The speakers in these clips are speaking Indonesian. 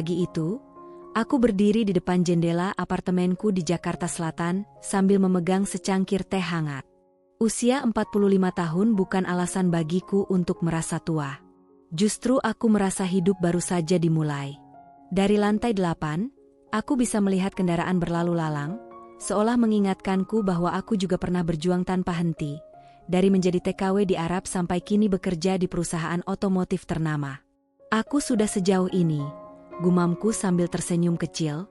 Pagi itu, aku berdiri di depan jendela apartemenku di Jakarta Selatan sambil memegang secangkir teh hangat. Usia 45 tahun bukan alasan bagiku untuk merasa tua. Justru aku merasa hidup baru saja dimulai. Dari lantai 8, aku bisa melihat kendaraan berlalu lalang, seolah mengingatkanku bahwa aku juga pernah berjuang tanpa henti, dari menjadi TKW di Arab sampai kini bekerja di perusahaan otomotif ternama. Aku sudah sejauh ini, gumamku sambil tersenyum kecil.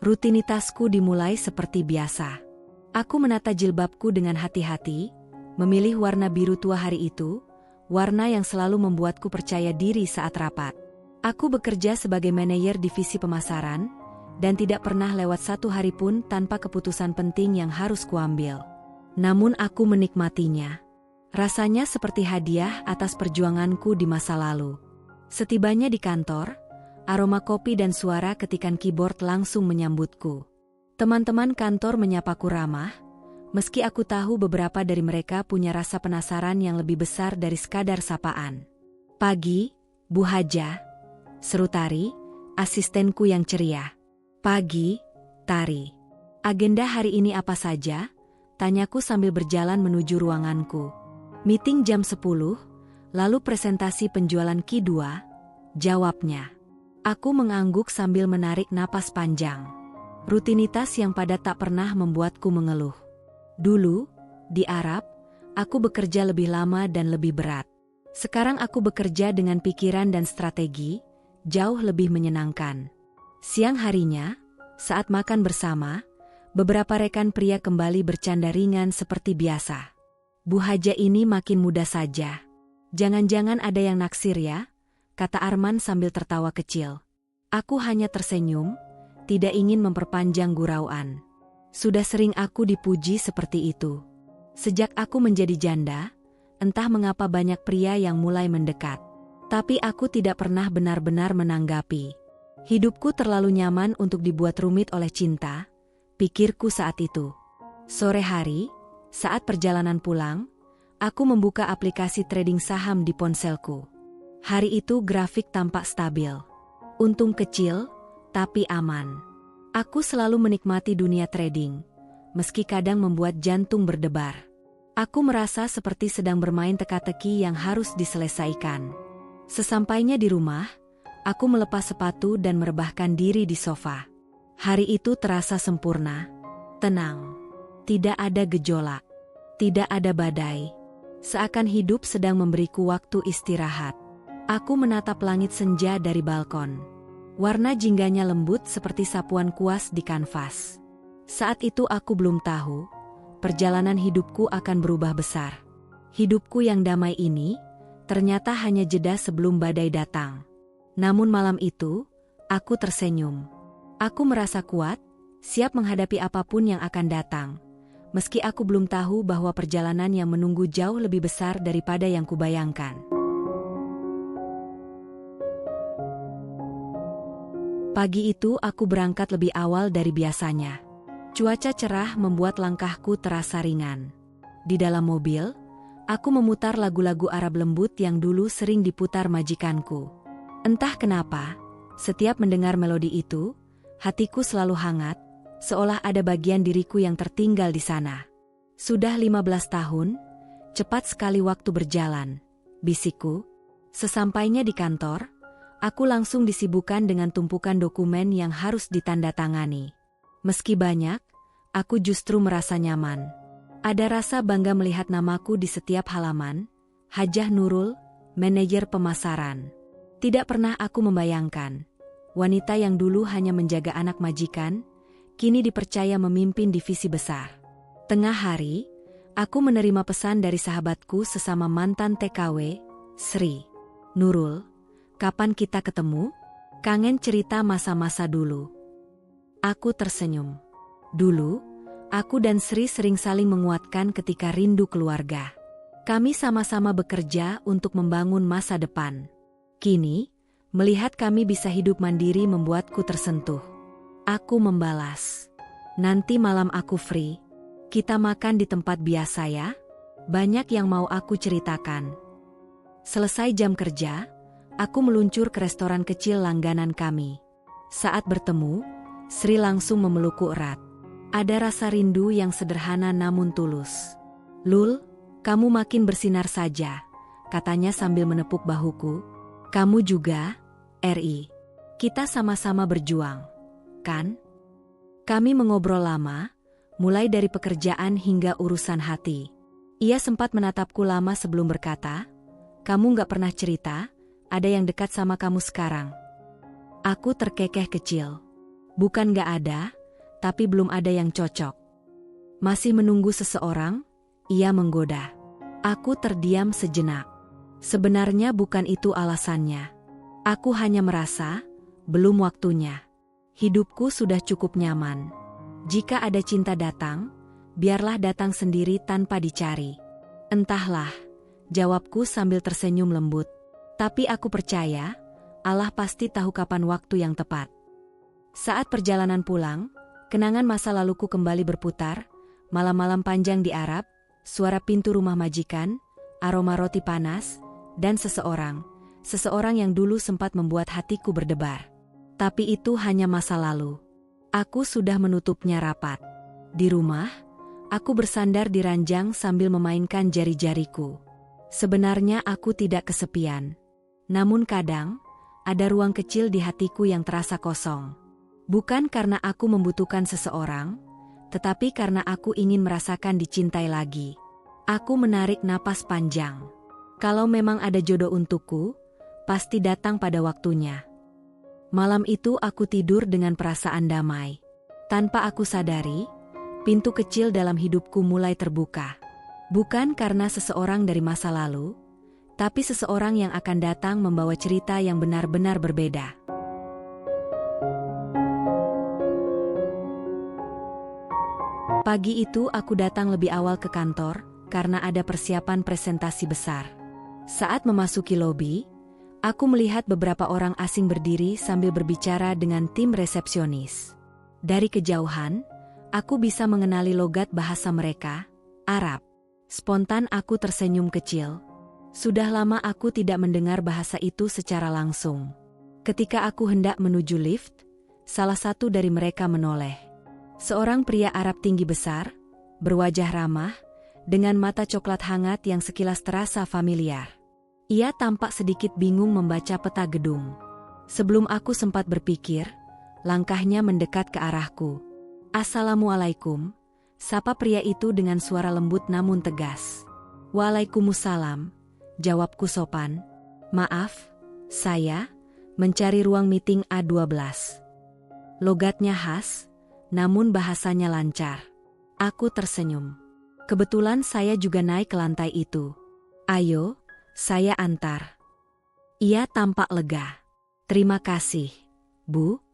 Rutinitasku dimulai seperti biasa. Aku menata jilbabku dengan hati-hati, memilih warna biru tua hari itu, warna yang selalu membuatku percaya diri saat rapat. Aku bekerja sebagai manajer divisi pemasaran, dan tidak pernah lewat satu hari pun tanpa keputusan penting yang harus kuambil. Namun aku menikmatinya. Rasanya seperti hadiah atas perjuanganku di masa lalu. Setibanya di kantor, aroma kopi dan suara ketikan keyboard langsung menyambutku. Teman-teman kantor menyapaku ramah, meski aku tahu beberapa dari mereka punya rasa penasaran yang lebih besar dari sekadar sapaan. "Pagi, Bu Haja," seru Tari, asistenku yang ceria. "Pagi, Tari. Agenda hari ini apa saja?" tanyaku sambil berjalan menuju ruanganku. "Meeting jam 10, lalu presentasi penjualan Q2, jawabnya. Aku mengangguk sambil menarik napas panjang. Rutinitas yang padat tak pernah membuatku mengeluh. Dulu, di Arab, aku bekerja lebih lama dan lebih berat. Sekarang aku bekerja dengan pikiran dan strategi, jauh lebih menyenangkan. Siang harinya, saat makan bersama, beberapa rekan pria kembali bercanda ringan seperti biasa. "Bu Haja ini makin muda saja. Jangan-jangan ada yang naksir ya?" kata Arman sambil tertawa kecil. Aku hanya tersenyum, tidak ingin memperpanjang gurauan. Sudah sering aku dipuji seperti itu. Sejak aku menjadi janda, entah mengapa banyak pria yang mulai mendekat. Tapi aku tidak pernah benar-benar menanggapi. Hidupku terlalu nyaman untuk dibuat rumit oleh cinta, pikirku saat itu. Sore hari, saat perjalanan pulang, aku membuka aplikasi trading saham di ponselku. Hari itu grafik tampak stabil. Untung kecil, tapi aman. Aku selalu menikmati dunia trading, meski kadang membuat jantung berdebar. Aku merasa seperti sedang bermain teka-teki yang harus diselesaikan. Sesampainya di rumah, aku melepas sepatu dan merebahkan diri di sofa. Hari itu terasa sempurna. Tenang. Tidak ada gejolak. Tidak ada badai. Seakan hidup sedang memberiku waktu istirahat. Aku menatap langit senja dari balkon. Warna jingganya lembut seperti sapuan kuas di kanvas. Saat itu aku belum tahu, perjalanan hidupku akan berubah besar. Hidupku yang damai ini, ternyata hanya jeda sebelum badai datang. Namun malam itu, aku tersenyum. Aku merasa kuat, siap menghadapi apapun yang akan datang. Meski aku belum tahu bahwa perjalanan yang menunggu jauh lebih besar daripada yang kubayangkan. Pagi itu aku berangkat lebih awal dari biasanya. Cuaca cerah membuat langkahku terasa ringan. Di dalam mobil, aku memutar lagu-lagu Arab lembut yang dulu sering diputar majikanku. Entah kenapa, setiap mendengar melodi itu, hatiku selalu hangat, seolah ada bagian diriku yang tertinggal di sana. "Sudah 15 tahun, cepat sekali waktu berjalan," bisikku. Sesampainya di kantor, aku langsung disibukkan dengan tumpukan dokumen yang harus ditandatangani. Meski banyak, aku justru merasa nyaman. Ada rasa bangga melihat namaku di setiap halaman, Hajah Nurul, manajer pemasaran. Tidak pernah aku membayangkan, wanita yang dulu hanya menjaga anak majikan, kini dipercaya memimpin divisi besar. Tengah hari, aku menerima pesan dari sahabatku sesama mantan TKW, Sri. "Nurul, kapan kita ketemu? Kangen cerita masa-masa dulu." Aku tersenyum. Dulu, aku dan Sri sering saling menguatkan ketika rindu keluarga. Kami sama-sama bekerja untuk membangun masa depan. Kini, melihat kami bisa hidup mandiri membuatku tersentuh. Aku membalas, "Nanti malam aku free. Kita makan di tempat biasa ya. Banyak yang mau aku ceritakan." Selesai jam kerja, aku meluncur ke restoran kecil langganan kami. Saat bertemu, Sri langsung memelukku erat. Ada rasa rindu yang sederhana namun tulus. "Lul, kamu makin bersinar saja," katanya sambil menepuk bahuku. "Kamu juga, Ri. Kita sama-sama berjuang, kan?" Kami mengobrol lama, mulai dari pekerjaan hingga urusan hati. Ia sempat menatapku lama sebelum berkata, "Kamu gak pernah cerita, ada yang dekat sama kamu sekarang." Aku terkekeh kecil. Bukan gak ada, tapi belum ada yang cocok. Masih menunggu seseorang, ia menggoda. Aku terdiam sejenak. Sebenarnya bukan itu alasannya. Aku hanya merasa, belum waktunya. Hidupku sudah cukup nyaman. Jika ada cinta datang, biarlah datang sendiri tanpa dicari. "Entahlah," jawabku sambil tersenyum lembut. Tapi aku percaya, Allah pasti tahu kapan waktu yang tepat. Saat perjalanan pulang, kenangan masa laluku kembali berputar, malam-malam panjang di Arab, suara pintu rumah majikan, aroma roti panas, dan seseorang yang dulu sempat membuat hatiku berdebar. Tapi itu hanya masa lalu. Aku sudah menutupnya rapat. Di rumah, aku bersandar di ranjang sambil memainkan jari-jariku. Sebenarnya aku tidak kesepian. Namun kadang, ada ruang kecil di hatiku yang terasa kosong. Bukan karena aku membutuhkan seseorang, tetapi karena aku ingin merasakan dicintai lagi. Aku menarik napas panjang. Kalau memang ada jodoh untukku, pasti datang pada waktunya. Malam itu aku tidur dengan perasaan damai. Tanpa aku sadari, pintu kecil dalam hidupku mulai terbuka. Bukan karena seseorang dari masa lalu, tapi seseorang yang akan datang membawa cerita yang benar-benar berbeda. Pagi itu aku datang lebih awal ke kantor, karena ada persiapan presentasi besar. Saat memasuki lobi, aku melihat beberapa orang asing berdiri sambil berbicara dengan tim resepsionis. Dari kejauhan, aku bisa mengenali logat bahasa mereka, Arab. Spontan aku tersenyum kecil. Sudah lama aku tidak mendengar bahasa itu secara langsung. Ketika aku hendak menuju lift, salah satu dari mereka menoleh. Seorang pria Arab tinggi besar, berwajah ramah, dengan mata coklat hangat yang sekilas terasa familiar. Ia tampak sedikit bingung membaca peta gedung. Sebelum aku sempat berpikir, langkahnya mendekat ke arahku. "Assalamualaikum," sapa pria itu dengan suara lembut namun tegas. "Waalaikumsalam," jawabku sopan. "Maaf, saya mencari ruang meeting A12. Logatnya khas, namun bahasanya lancar. Aku tersenyum. Kebetulan saya juga naik ke lantai itu. "Ayo, saya antar." Ia tampak lega. "Terima kasih, Bu."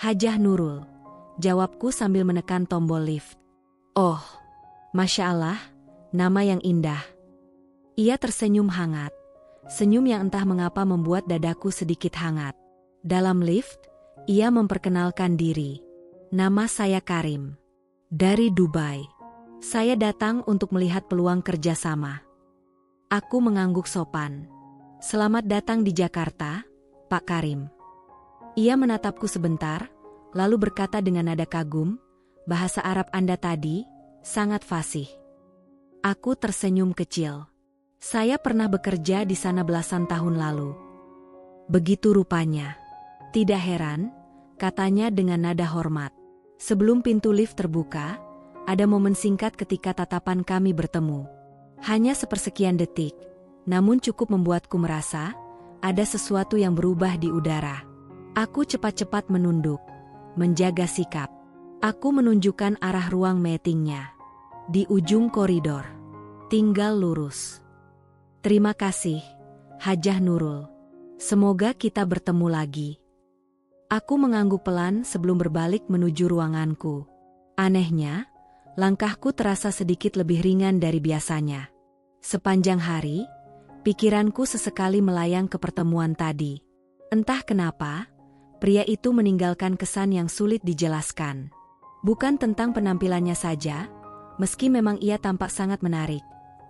"Hajah Nurul," jawabku sambil menekan tombol lift. "Oh, Masya Allah, nama yang indah." Ia tersenyum hangat. Senyum yang entah mengapa membuat dadaku sedikit hangat. Dalam lift, ia memperkenalkan diri. "Nama saya Karim. Dari Dubai. Saya datang untuk melihat peluang kerjasama." Aku mengangguk sopan. "Selamat datang di Jakarta, Pak Karim." Ia menatapku sebentar, lalu berkata dengan nada kagum, "Bahasa Arab Anda tadi sangat fasih." Aku tersenyum kecil. "Saya pernah bekerja di sana belasan tahun lalu." "Begitu rupanya." "Tidak heran," katanya dengan nada hormat. Sebelum pintu lift terbuka, ada momen singkat ketika tatapan kami bertemu. Hanya sepersekian detik, namun cukup membuatku merasa ada sesuatu yang berubah di udara. Aku cepat-cepat menunduk, menjaga sikap. Aku menunjukkan arah ruang meetingnya. Di ujung koridor. "Tinggal lurus." "Terima kasih, Hajah Nurul. Semoga kita bertemu lagi." Aku mengangguk pelan sebelum berbalik menuju ruanganku. Anehnya, langkahku terasa sedikit lebih ringan dari biasanya. Sepanjang hari, pikiranku sesekali melayang ke pertemuan tadi. Entah kenapa, pria itu meninggalkan kesan yang sulit dijelaskan. Bukan tentang penampilannya saja, meski memang ia tampak sangat menarik.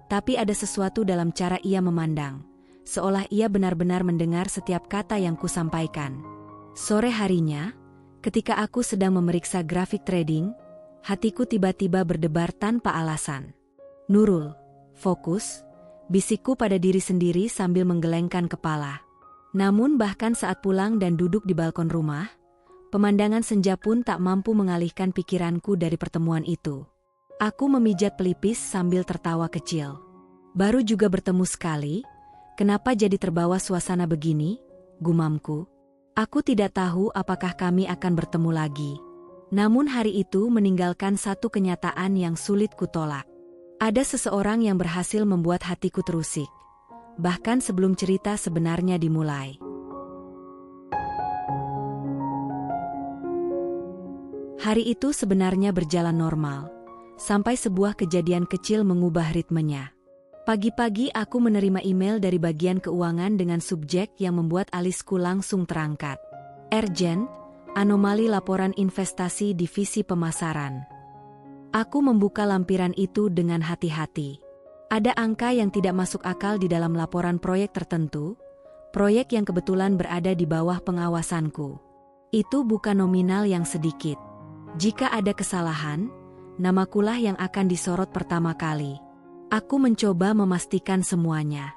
Tapi ada sesuatu dalam cara ia memandang, seolah ia benar-benar mendengar setiap kata yang kusampaikan. Sore harinya, ketika aku sedang memeriksa grafik trading, hatiku tiba-tiba berdebar tanpa alasan. Nurul, fokus, bisikku pada diri sendiri sambil menggelengkan kepala. Namun bahkan saat pulang dan duduk di balkon rumah, pemandangan senja pun tak mampu mengalihkan pikiranku dari pertemuan itu. Aku memijat pelipis sambil tertawa kecil. Baru juga bertemu sekali, kenapa jadi terbawa suasana begini, gumamku. Aku tidak tahu apakah kami akan bertemu lagi. Namun hari itu meninggalkan satu kenyataan yang sulit kutolak. Ada seseorang yang berhasil membuat hatiku terusik, bahkan sebelum cerita sebenarnya dimulai. Hari itu sebenarnya berjalan normal, sampai sebuah kejadian kecil mengubah ritmenya. Pagi-pagi aku menerima email dari bagian keuangan dengan subjek yang membuat alisku langsung terangkat. Urgent, anomali laporan investasi divisi pemasaran. Aku membuka lampiran itu dengan hati-hati. Ada angka yang tidak masuk akal di dalam laporan proyek tertentu, proyek yang kebetulan berada di bawah pengawasanku. Itu bukan nominal yang sedikit. Jika ada kesalahan, namakulah yang akan disorot pertama kali. Aku mencoba memastikan semuanya.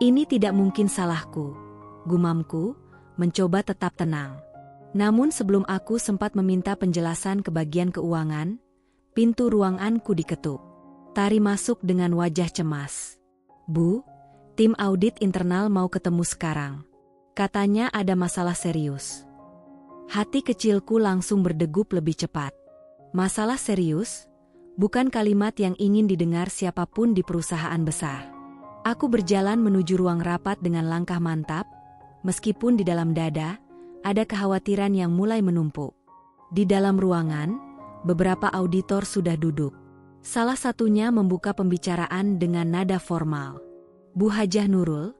Ini tidak mungkin salahku, gumamku, mencoba tetap tenang. Namun sebelum aku sempat meminta penjelasan ke bagian keuangan, pintu ruanganku diketuk. Tari masuk dengan wajah cemas. "Bu, tim audit internal mau ketemu sekarang. Katanya ada masalah serius." Hati kecilku langsung berdegup lebih cepat. Masalah serius? Bukan kalimat yang ingin didengar siapapun di perusahaan besar. Aku berjalan menuju ruang rapat dengan langkah mantap, meskipun di dalam dada, ada kekhawatiran yang mulai menumpuk. Di dalam ruangan, beberapa auditor sudah duduk. Salah satunya membuka pembicaraan dengan nada formal. "Bu Hajah Nurul,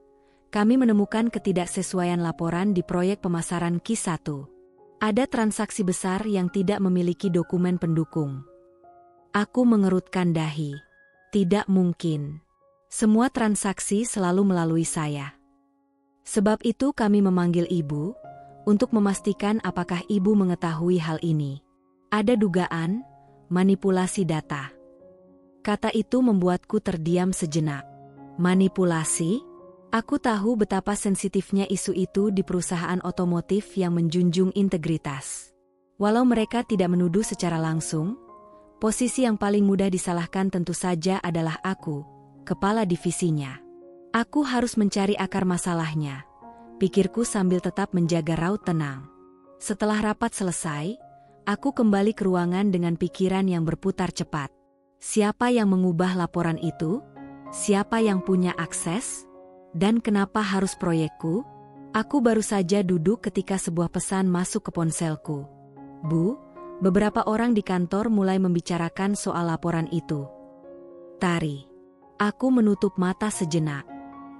kami menemukan ketidaksesuaian laporan di proyek pemasaran Q1. Ada transaksi besar yang tidak memiliki dokumen pendukung." Aku mengerutkan dahi. Tidak mungkin. Semua transaksi selalu melalui saya. Sebab itu kami memanggil Ibu, untuk memastikan apakah Ibu mengetahui hal ini. Ada dugaan manipulasi data. Kata itu membuatku terdiam sejenak. Manipulasi? Aku tahu betapa sensitifnya isu itu di perusahaan otomotif yang menjunjung integritas. Walau mereka tidak menuduh secara langsung, posisi yang paling mudah disalahkan tentu saja adalah aku, kepala divisinya. Aku harus mencari akar masalahnya, pikirku sambil tetap menjaga raut tenang. Setelah rapat selesai, aku kembali ke ruangan dengan pikiran yang berputar cepat. Siapa yang mengubah laporan itu? Siapa yang punya akses? Dan kenapa harus proyekku? Aku baru saja duduk ketika sebuah pesan masuk ke ponselku. "Bu, beberapa orang di kantor mulai membicarakan soal laporan itu." Tari. Aku menutup mata sejenak.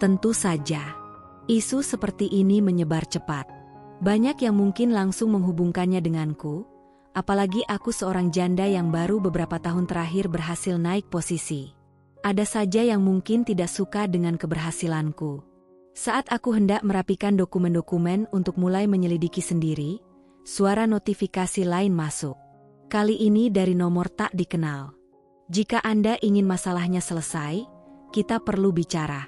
Tentu saja. Isu seperti ini menyebar cepat. Banyak yang mungkin langsung menghubungkannya denganku, apalagi aku seorang janda yang baru beberapa tahun terakhir berhasil naik posisi. Ada saja yang mungkin tidak suka dengan keberhasilanku. Saat aku hendak merapikan dokumen-dokumen untuk mulai menyelidiki sendiri, suara notifikasi lain masuk. Kali ini dari nomor tak dikenal. "Jika Anda ingin masalahnya selesai, kita perlu bicara."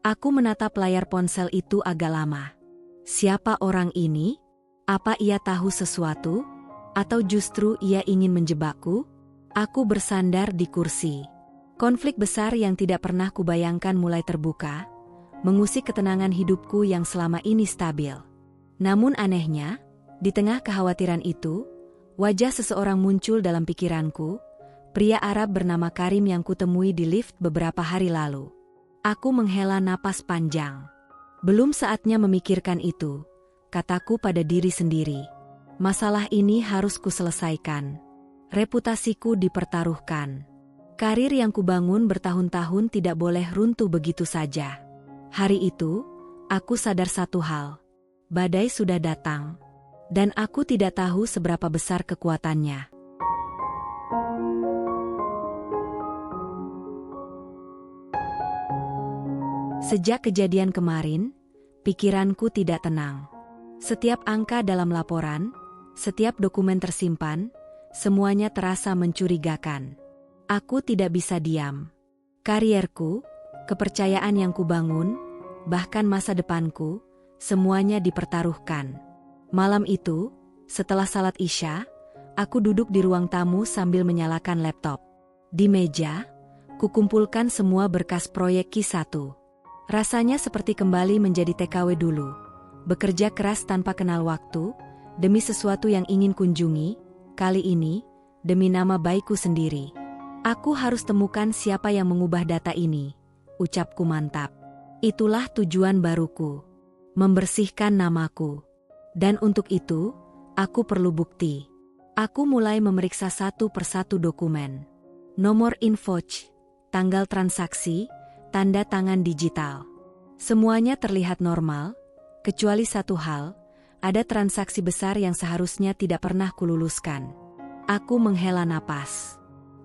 Aku menatap layar ponsel itu agak lama. Siapa orang ini? Apa ia tahu sesuatu? Atau justru ia ingin menjebakku? Aku bersandar di kursi. Konflik besar yang tidak pernah kubayangkan mulai terbuka, mengusik ketenangan hidupku yang selama ini stabil. Namun anehnya, di tengah kekhawatiran itu, wajah seseorang muncul dalam pikiranku, pria Arab bernama Karim yang kutemui di lift beberapa hari lalu. Aku menghela napas panjang. Belum saatnya memikirkan itu, kataku pada diri sendiri. Masalah ini harus kuselesaikan. Reputasiku dipertaruhkan. Karir yang kubangun bertahun-tahun tidak boleh runtuh begitu saja. Hari itu, aku sadar satu hal. Badai sudah datang. Dan aku tidak tahu seberapa besar kekuatannya. Sejak kejadian kemarin, pikiranku tidak tenang. Setiap angka dalam laporan, setiap dokumen tersimpan, semuanya terasa mencurigakan. Aku tidak bisa diam. Karierku, kepercayaan yang kubangun, bahkan masa depanku, semuanya dipertaruhkan. Malam itu, setelah salat Isya, aku duduk di ruang tamu sambil menyalakan laptop. Di meja, kukumpulkan semua berkas proyek Q1. Rasanya seperti kembali menjadi TKW dulu. Bekerja keras tanpa kenal waktu, demi sesuatu yang ingin kunjungi, kali ini, demi nama baikku sendiri. Aku harus temukan siapa yang mengubah data ini, ucapku mantap. Itulah tujuan baruku, membersihkan namaku. Dan untuk itu, aku perlu bukti. Aku mulai memeriksa satu persatu dokumen. Nomor invoice, tanggal transaksi, tanda tangan digital. Semuanya terlihat normal, kecuali satu hal, ada transaksi besar yang seharusnya tidak pernah kululuskan. Aku menghela napas.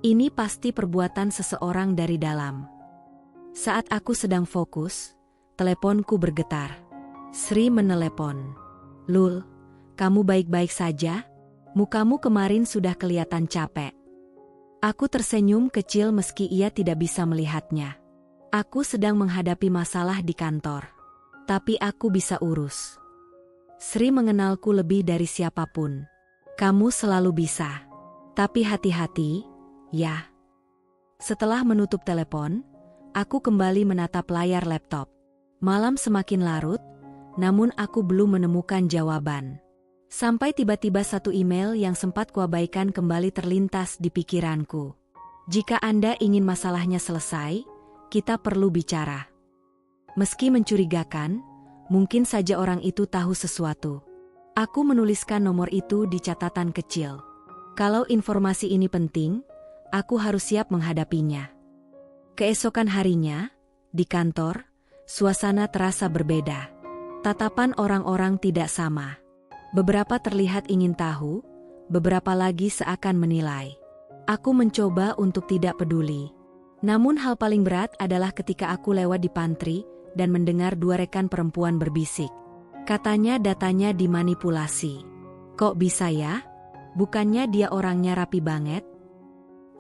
Ini pasti perbuatan seseorang dari dalam. Saat aku sedang fokus, teleponku bergetar. Sri menelepon. "Lul, kamu baik-baik saja? Mukamu kemarin sudah kelihatan capek." Aku tersenyum kecil meski ia tidak bisa melihatnya. Aku sedang menghadapi masalah di kantor. Tapi aku bisa urus. Sri mengenalku lebih dari siapapun. "Kamu selalu bisa. Tapi hati-hati, ya." Setelah menutup telepon, aku kembali menatap layar laptop. Malam semakin larut, namun aku belum menemukan jawaban. Sampai tiba-tiba satu email yang sempat kuabaikan kembali terlintas di pikiranku. "Jika Anda ingin masalahnya selesai, kita perlu bicara." Meski mencurigakan, mungkin saja orang itu tahu sesuatu. Aku menuliskan nomor itu di catatan kecil. Kalau informasi ini penting, aku harus siap menghadapinya. Keesokan harinya, di kantor, suasana terasa berbeda. Tatapan orang-orang tidak sama. Beberapa terlihat ingin tahu, beberapa lagi seakan menilai. Aku mencoba untuk tidak peduli. Namun hal paling berat adalah ketika aku lewat di pantry dan mendengar dua rekan perempuan berbisik. Katanya datanya dimanipulasi. "Kok bisa ya? Bukannya dia orangnya rapi banget?"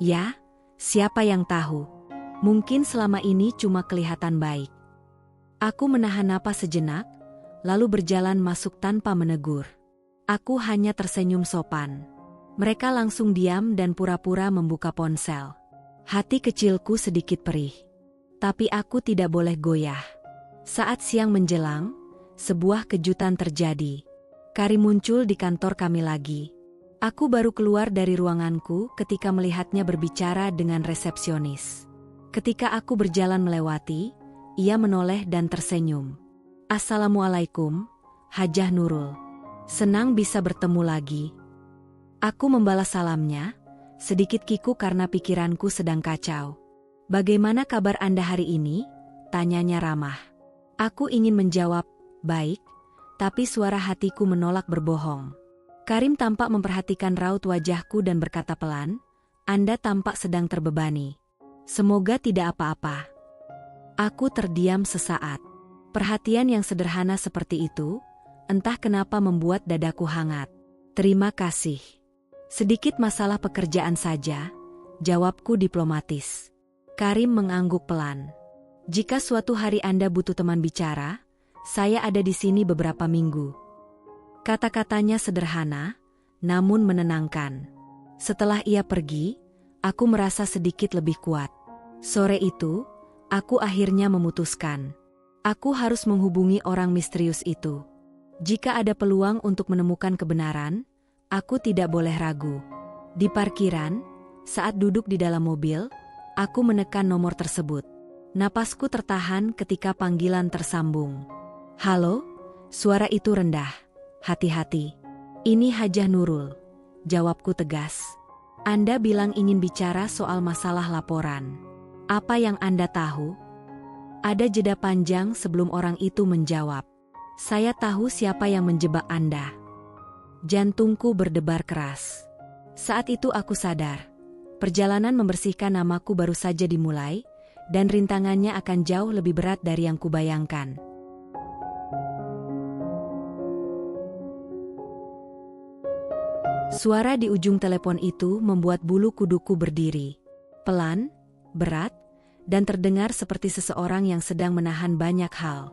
"Ya, siapa yang tahu? Mungkin selama ini cuma kelihatan baik." Aku menahan napas sejenak, lalu berjalan masuk tanpa menegur. Aku hanya tersenyum sopan. Mereka langsung diam dan pura-pura membuka ponsel. Hati kecilku sedikit perih. Tapi aku tidak boleh goyah. Saat siang menjelang, sebuah kejutan terjadi. Karim muncul di kantor kami lagi. Aku baru keluar dari ruanganku ketika melihatnya berbicara dengan resepsionis. Ketika aku berjalan melewati, ia menoleh dan tersenyum. "Assalamualaikum, Hajah Nurul. Senang bisa bertemu lagi." Aku membalas salamnya, sedikit kikuk karena pikiranku sedang kacau. "Bagaimana kabar Anda hari ini?" tanyanya ramah. Aku ingin menjawab, "Baik," tapi suara hatiku menolak berbohong. Karim tampak memperhatikan raut wajahku dan berkata pelan, "Anda tampak sedang terbebani. Semoga tidak apa-apa." Aku terdiam sesaat. Perhatian yang sederhana seperti itu, entah kenapa membuat dadaku hangat. "Terima kasih. Sedikit masalah pekerjaan saja," jawabku diplomatis. Karim mengangguk pelan. "Jika suatu hari Anda butuh teman bicara, saya ada di sini beberapa minggu." Kata-katanya sederhana, namun menenangkan. Setelah ia pergi, aku merasa sedikit lebih kuat. Sore itu, aku akhirnya memutuskan. Aku harus menghubungi orang misterius itu. Jika ada peluang untuk menemukan kebenaran, aku tidak boleh ragu. Di parkiran, saat duduk di dalam mobil, aku menekan nomor tersebut. Napasku tertahan ketika panggilan tersambung. "Halo?" Suara itu rendah. "Hati-hati. Ini Hajah Nurul," jawabku tegas. "Anda bilang ingin bicara soal masalah laporan. Apa yang Anda tahu?" Ada jeda panjang sebelum orang itu menjawab. "Saya tahu siapa yang menjebak Anda." Jantungku berdebar keras. Saat itu aku sadar. Perjalanan membersihkan namaku baru saja dimulai, dan rintangannya akan jauh lebih berat dari yang kubayangkan. Suara di ujung telepon itu membuat bulu kuduku berdiri. Pelan, berat, dan terdengar seperti seseorang yang sedang menahan banyak hal.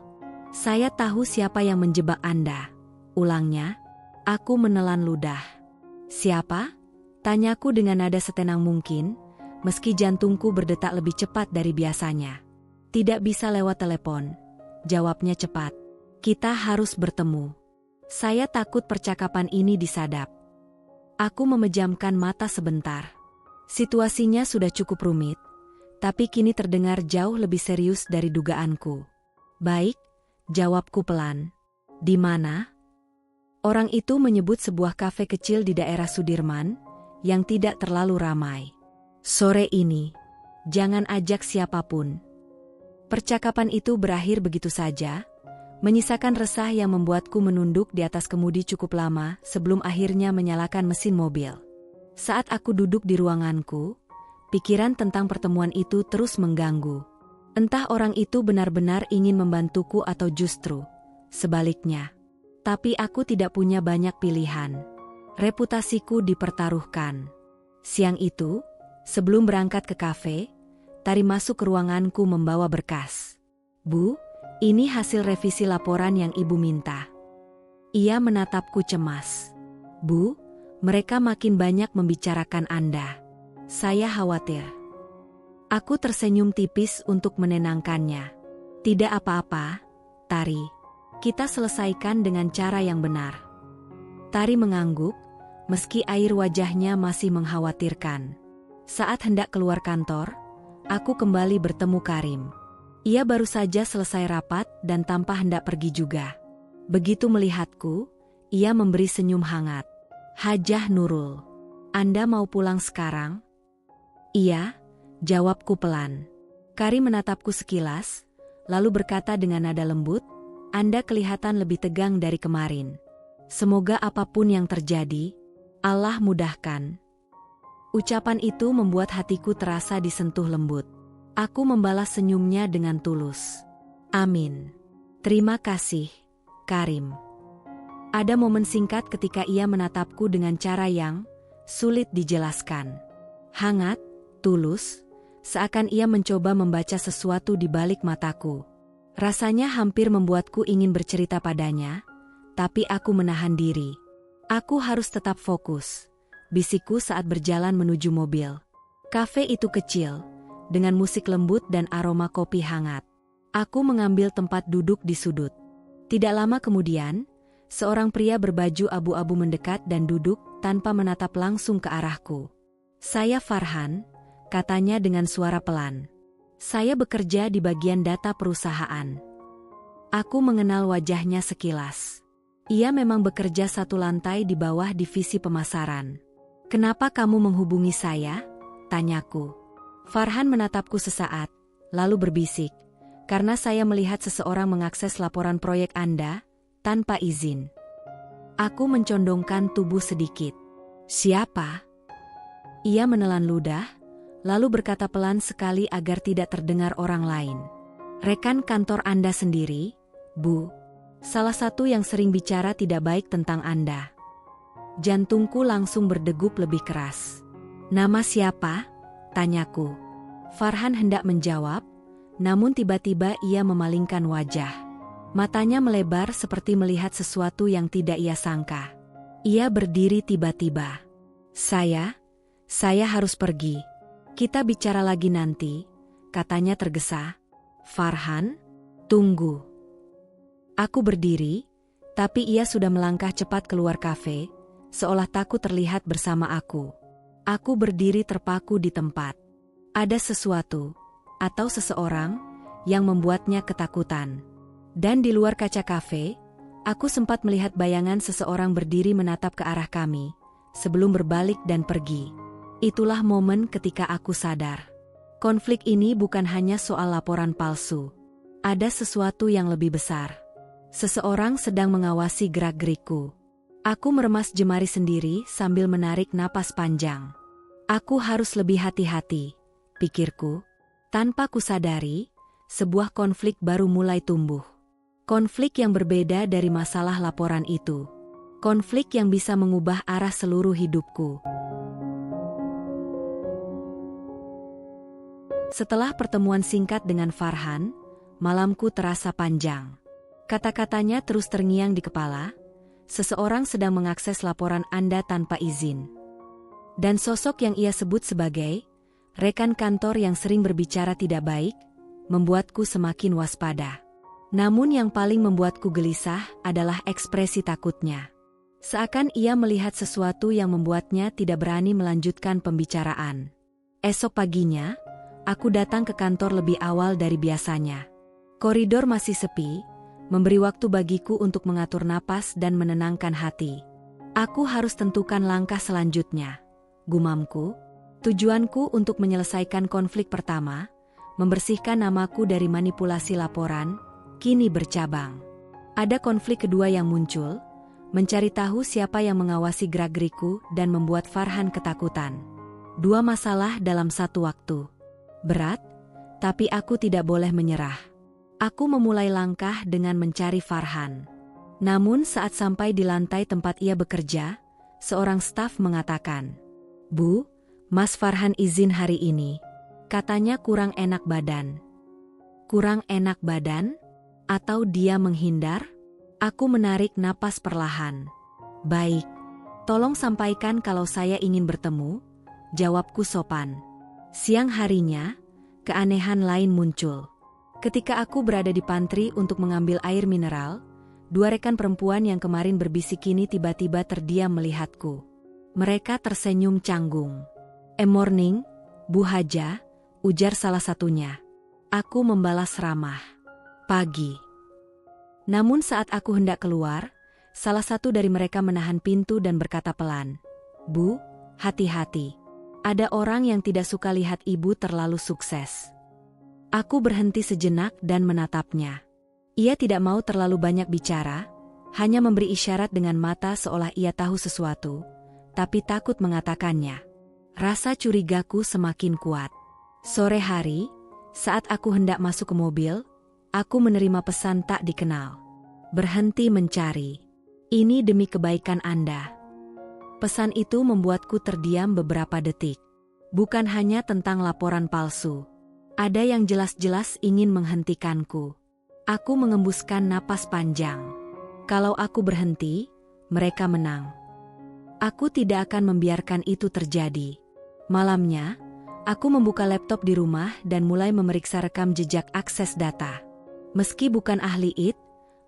"Saya tahu siapa yang menjebak Anda," ulangnya. Aku menelan ludah. "Siapa?" tanyaku dengan nada setenang mungkin, meski jantungku berdetak lebih cepat dari biasanya. "Tidak bisa lewat telepon," jawabnya cepat. "Kita harus bertemu." Saya takut percakapan ini disadap. Aku memejamkan mata sebentar. Situasinya sudah cukup rumit, tapi kini terdengar jauh lebih serius dari dugaanku. "Baik," jawabku pelan. "Di mana?" Orang itu menyebut sebuah kafe kecil di daerah Sudirman, yang tidak terlalu ramai. "Sore ini, jangan ajak siapapun." Percakapan itu berakhir begitu saja, menyisakan resah yang membuatku menunduk di atas kemudi cukup lama sebelum akhirnya menyalakan mesin mobil. Saat aku duduk di ruanganku, pikiran tentang pertemuan itu terus mengganggu. Entah orang itu benar-benar ingin membantuku atau justru sebaliknya. Tapi aku tidak punya banyak pilihan. Reputasiku dipertaruhkan. Siang itu, sebelum berangkat ke kafe, Tari masuk ke ruanganku membawa berkas. "Bu, ini hasil revisi laporan yang Ibu minta." Ia menatapku cemas. "Bu, mereka makin banyak membicarakan Anda. Saya khawatir." Aku tersenyum tipis untuk menenangkannya. "Tidak apa-apa, Tari. Kita selesaikan dengan cara yang benar." Tari mengangguk, meski air wajahnya masih mengkhawatirkan. Saat hendak keluar kantor, aku kembali bertemu Karim. Ia baru saja selesai rapat dan tanpa hendak pergi juga. Begitu melihatku, ia memberi senyum hangat. "Hajah Nurul, Anda mau pulang sekarang?" "Iya," jawabku pelan. Karim menatapku sekilas, lalu berkata dengan nada lembut, "Anda kelihatan lebih tegang dari kemarin. Semoga apapun yang terjadi, Allah mudahkan." Ucapan itu membuat hatiku terasa disentuh lembut. Aku membalas senyumnya dengan tulus. "Amin. Terima kasih, Karim." Ada momen singkat ketika ia menatapku dengan cara yang sulit dijelaskan. Hangat, tulus, seakan ia mencoba membaca sesuatu di balik mataku. Rasanya hampir membuatku ingin bercerita padanya, tapi aku menahan diri. "Aku harus tetap fokus," bisikku saat berjalan menuju mobil. Kafe itu kecil, dengan musik lembut dan aroma kopi hangat. Aku mengambil tempat duduk di sudut. Tidak lama kemudian, seorang pria berbaju abu-abu mendekat dan duduk tanpa menatap langsung ke arahku. "Saya Farhan," katanya dengan suara pelan. "Saya bekerja di bagian data perusahaan." Aku mengenal wajahnya sekilas. Ia memang bekerja satu lantai di bawah divisi pemasaran. "Kenapa kamu menghubungi saya?" tanyaku. Farhan menatapku sesaat, lalu berbisik, "Karena saya melihat seseorang mengakses laporan proyek Anda tanpa izin." Aku mencondongkan tubuh sedikit. "Siapa?" Ia menelan ludah, lalu berkata pelan sekali agar tidak terdengar orang lain. "Rekan kantor Anda sendiri, Bu. Salah satu yang sering bicara tidak baik tentang Anda." Jantungku langsung berdegup lebih keras. "Nama siapa?" tanyaku. Farhan hendak menjawab, namun tiba-tiba ia memalingkan wajah. Matanya melebar seperti melihat sesuatu yang tidak ia sangka. Ia berdiri tiba-tiba. Saya harus pergi. Kita bicara lagi nanti," katanya tergesa. "Farhan, tunggu." Aku berdiri, tapi ia sudah melangkah cepat keluar kafe, seolah takut terlihat bersama aku. Aku berdiri terpaku di tempat. Ada sesuatu, atau seseorang, yang membuatnya ketakutan. Dan di luar kaca kafe, aku sempat melihat bayangan seseorang berdiri menatap ke arah kami, sebelum berbalik dan pergi. Itulah momen ketika aku sadar. Konflik ini bukan hanya soal laporan palsu. Ada sesuatu yang lebih besar. Seseorang sedang mengawasi gerak-gerikku. Aku meremas jemari sendiri sambil menarik napas panjang. Aku harus lebih hati-hati, pikirku. Tanpa kusadari, sebuah konflik baru mulai tumbuh. Konflik yang berbeda dari masalah laporan itu. Konflik yang bisa mengubah arah seluruh hidupku. Setelah pertemuan singkat dengan Farhan, malamku terasa panjang. Kata-katanya terus terngiang di kepala, seseorang sedang mengakses laporan Anda tanpa izin. Dan sosok yang ia sebut sebagai rekan kantor yang sering berbicara tidak baik, membuatku semakin waspada. Namun yang paling membuatku gelisah adalah ekspresi takutnya. Seakan ia melihat sesuatu yang membuatnya tidak berani melanjutkan pembicaraan. Esok paginya, aku datang ke kantor lebih awal dari biasanya. Koridor masih sepi, memberi waktu bagiku untuk mengatur napas dan menenangkan hati. Aku harus tentukan langkah selanjutnya, gumamku. Tujuanku untuk menyelesaikan konflik pertama, membersihkan namaku dari manipulasi laporan, kini bercabang. Ada konflik kedua yang muncul, mencari tahu siapa yang mengawasi gerak-geriku dan membuat Farhan ketakutan. Dua masalah dalam satu waktu. Berat, tapi aku tidak boleh menyerah. Aku memulai langkah dengan mencari Farhan. Namun saat sampai di lantai tempat ia bekerja, seorang staf mengatakan, "Bu, Mas Farhan izin hari ini. Katanya kurang enak badan." Kurang enak badan? Atau dia menghindar? Aku menarik napas perlahan. "Baik, tolong sampaikan kalau saya ingin bertemu," jawabku sopan. Siang harinya, keanehan lain muncul. Ketika aku berada di pantry untuk mengambil air mineral, dua rekan perempuan yang kemarin berbisik kini tiba-tiba terdiam melihatku. Mereka tersenyum canggung. "Morning, Bu Haja," ujar salah satunya. Aku membalas ramah. "Pagi." Namun saat aku hendak keluar, salah satu dari mereka menahan pintu dan berkata pelan, "Bu, hati-hati. Ada orang yang tidak suka lihat ibu terlalu sukses." Aku berhenti sejenak dan menatapnya. Ia tidak mau terlalu banyak bicara, hanya memberi isyarat dengan mata seolah ia tahu sesuatu, tapi takut mengatakannya. Rasa curigaku semakin kuat. Sore hari, saat aku hendak masuk ke mobil, aku menerima pesan tak dikenal. "Berhenti mencari. Ini demi kebaikan Anda." Pesan itu membuatku terdiam beberapa detik. Bukan hanya tentang laporan palsu. Ada yang jelas-jelas ingin menghentikanku. Aku mengembuskan napas panjang. Kalau aku berhenti, mereka menang. Aku tidak akan membiarkan itu terjadi. Malamnya, aku membuka laptop di rumah dan mulai memeriksa rekam jejak akses data. Meski bukan ahli IT,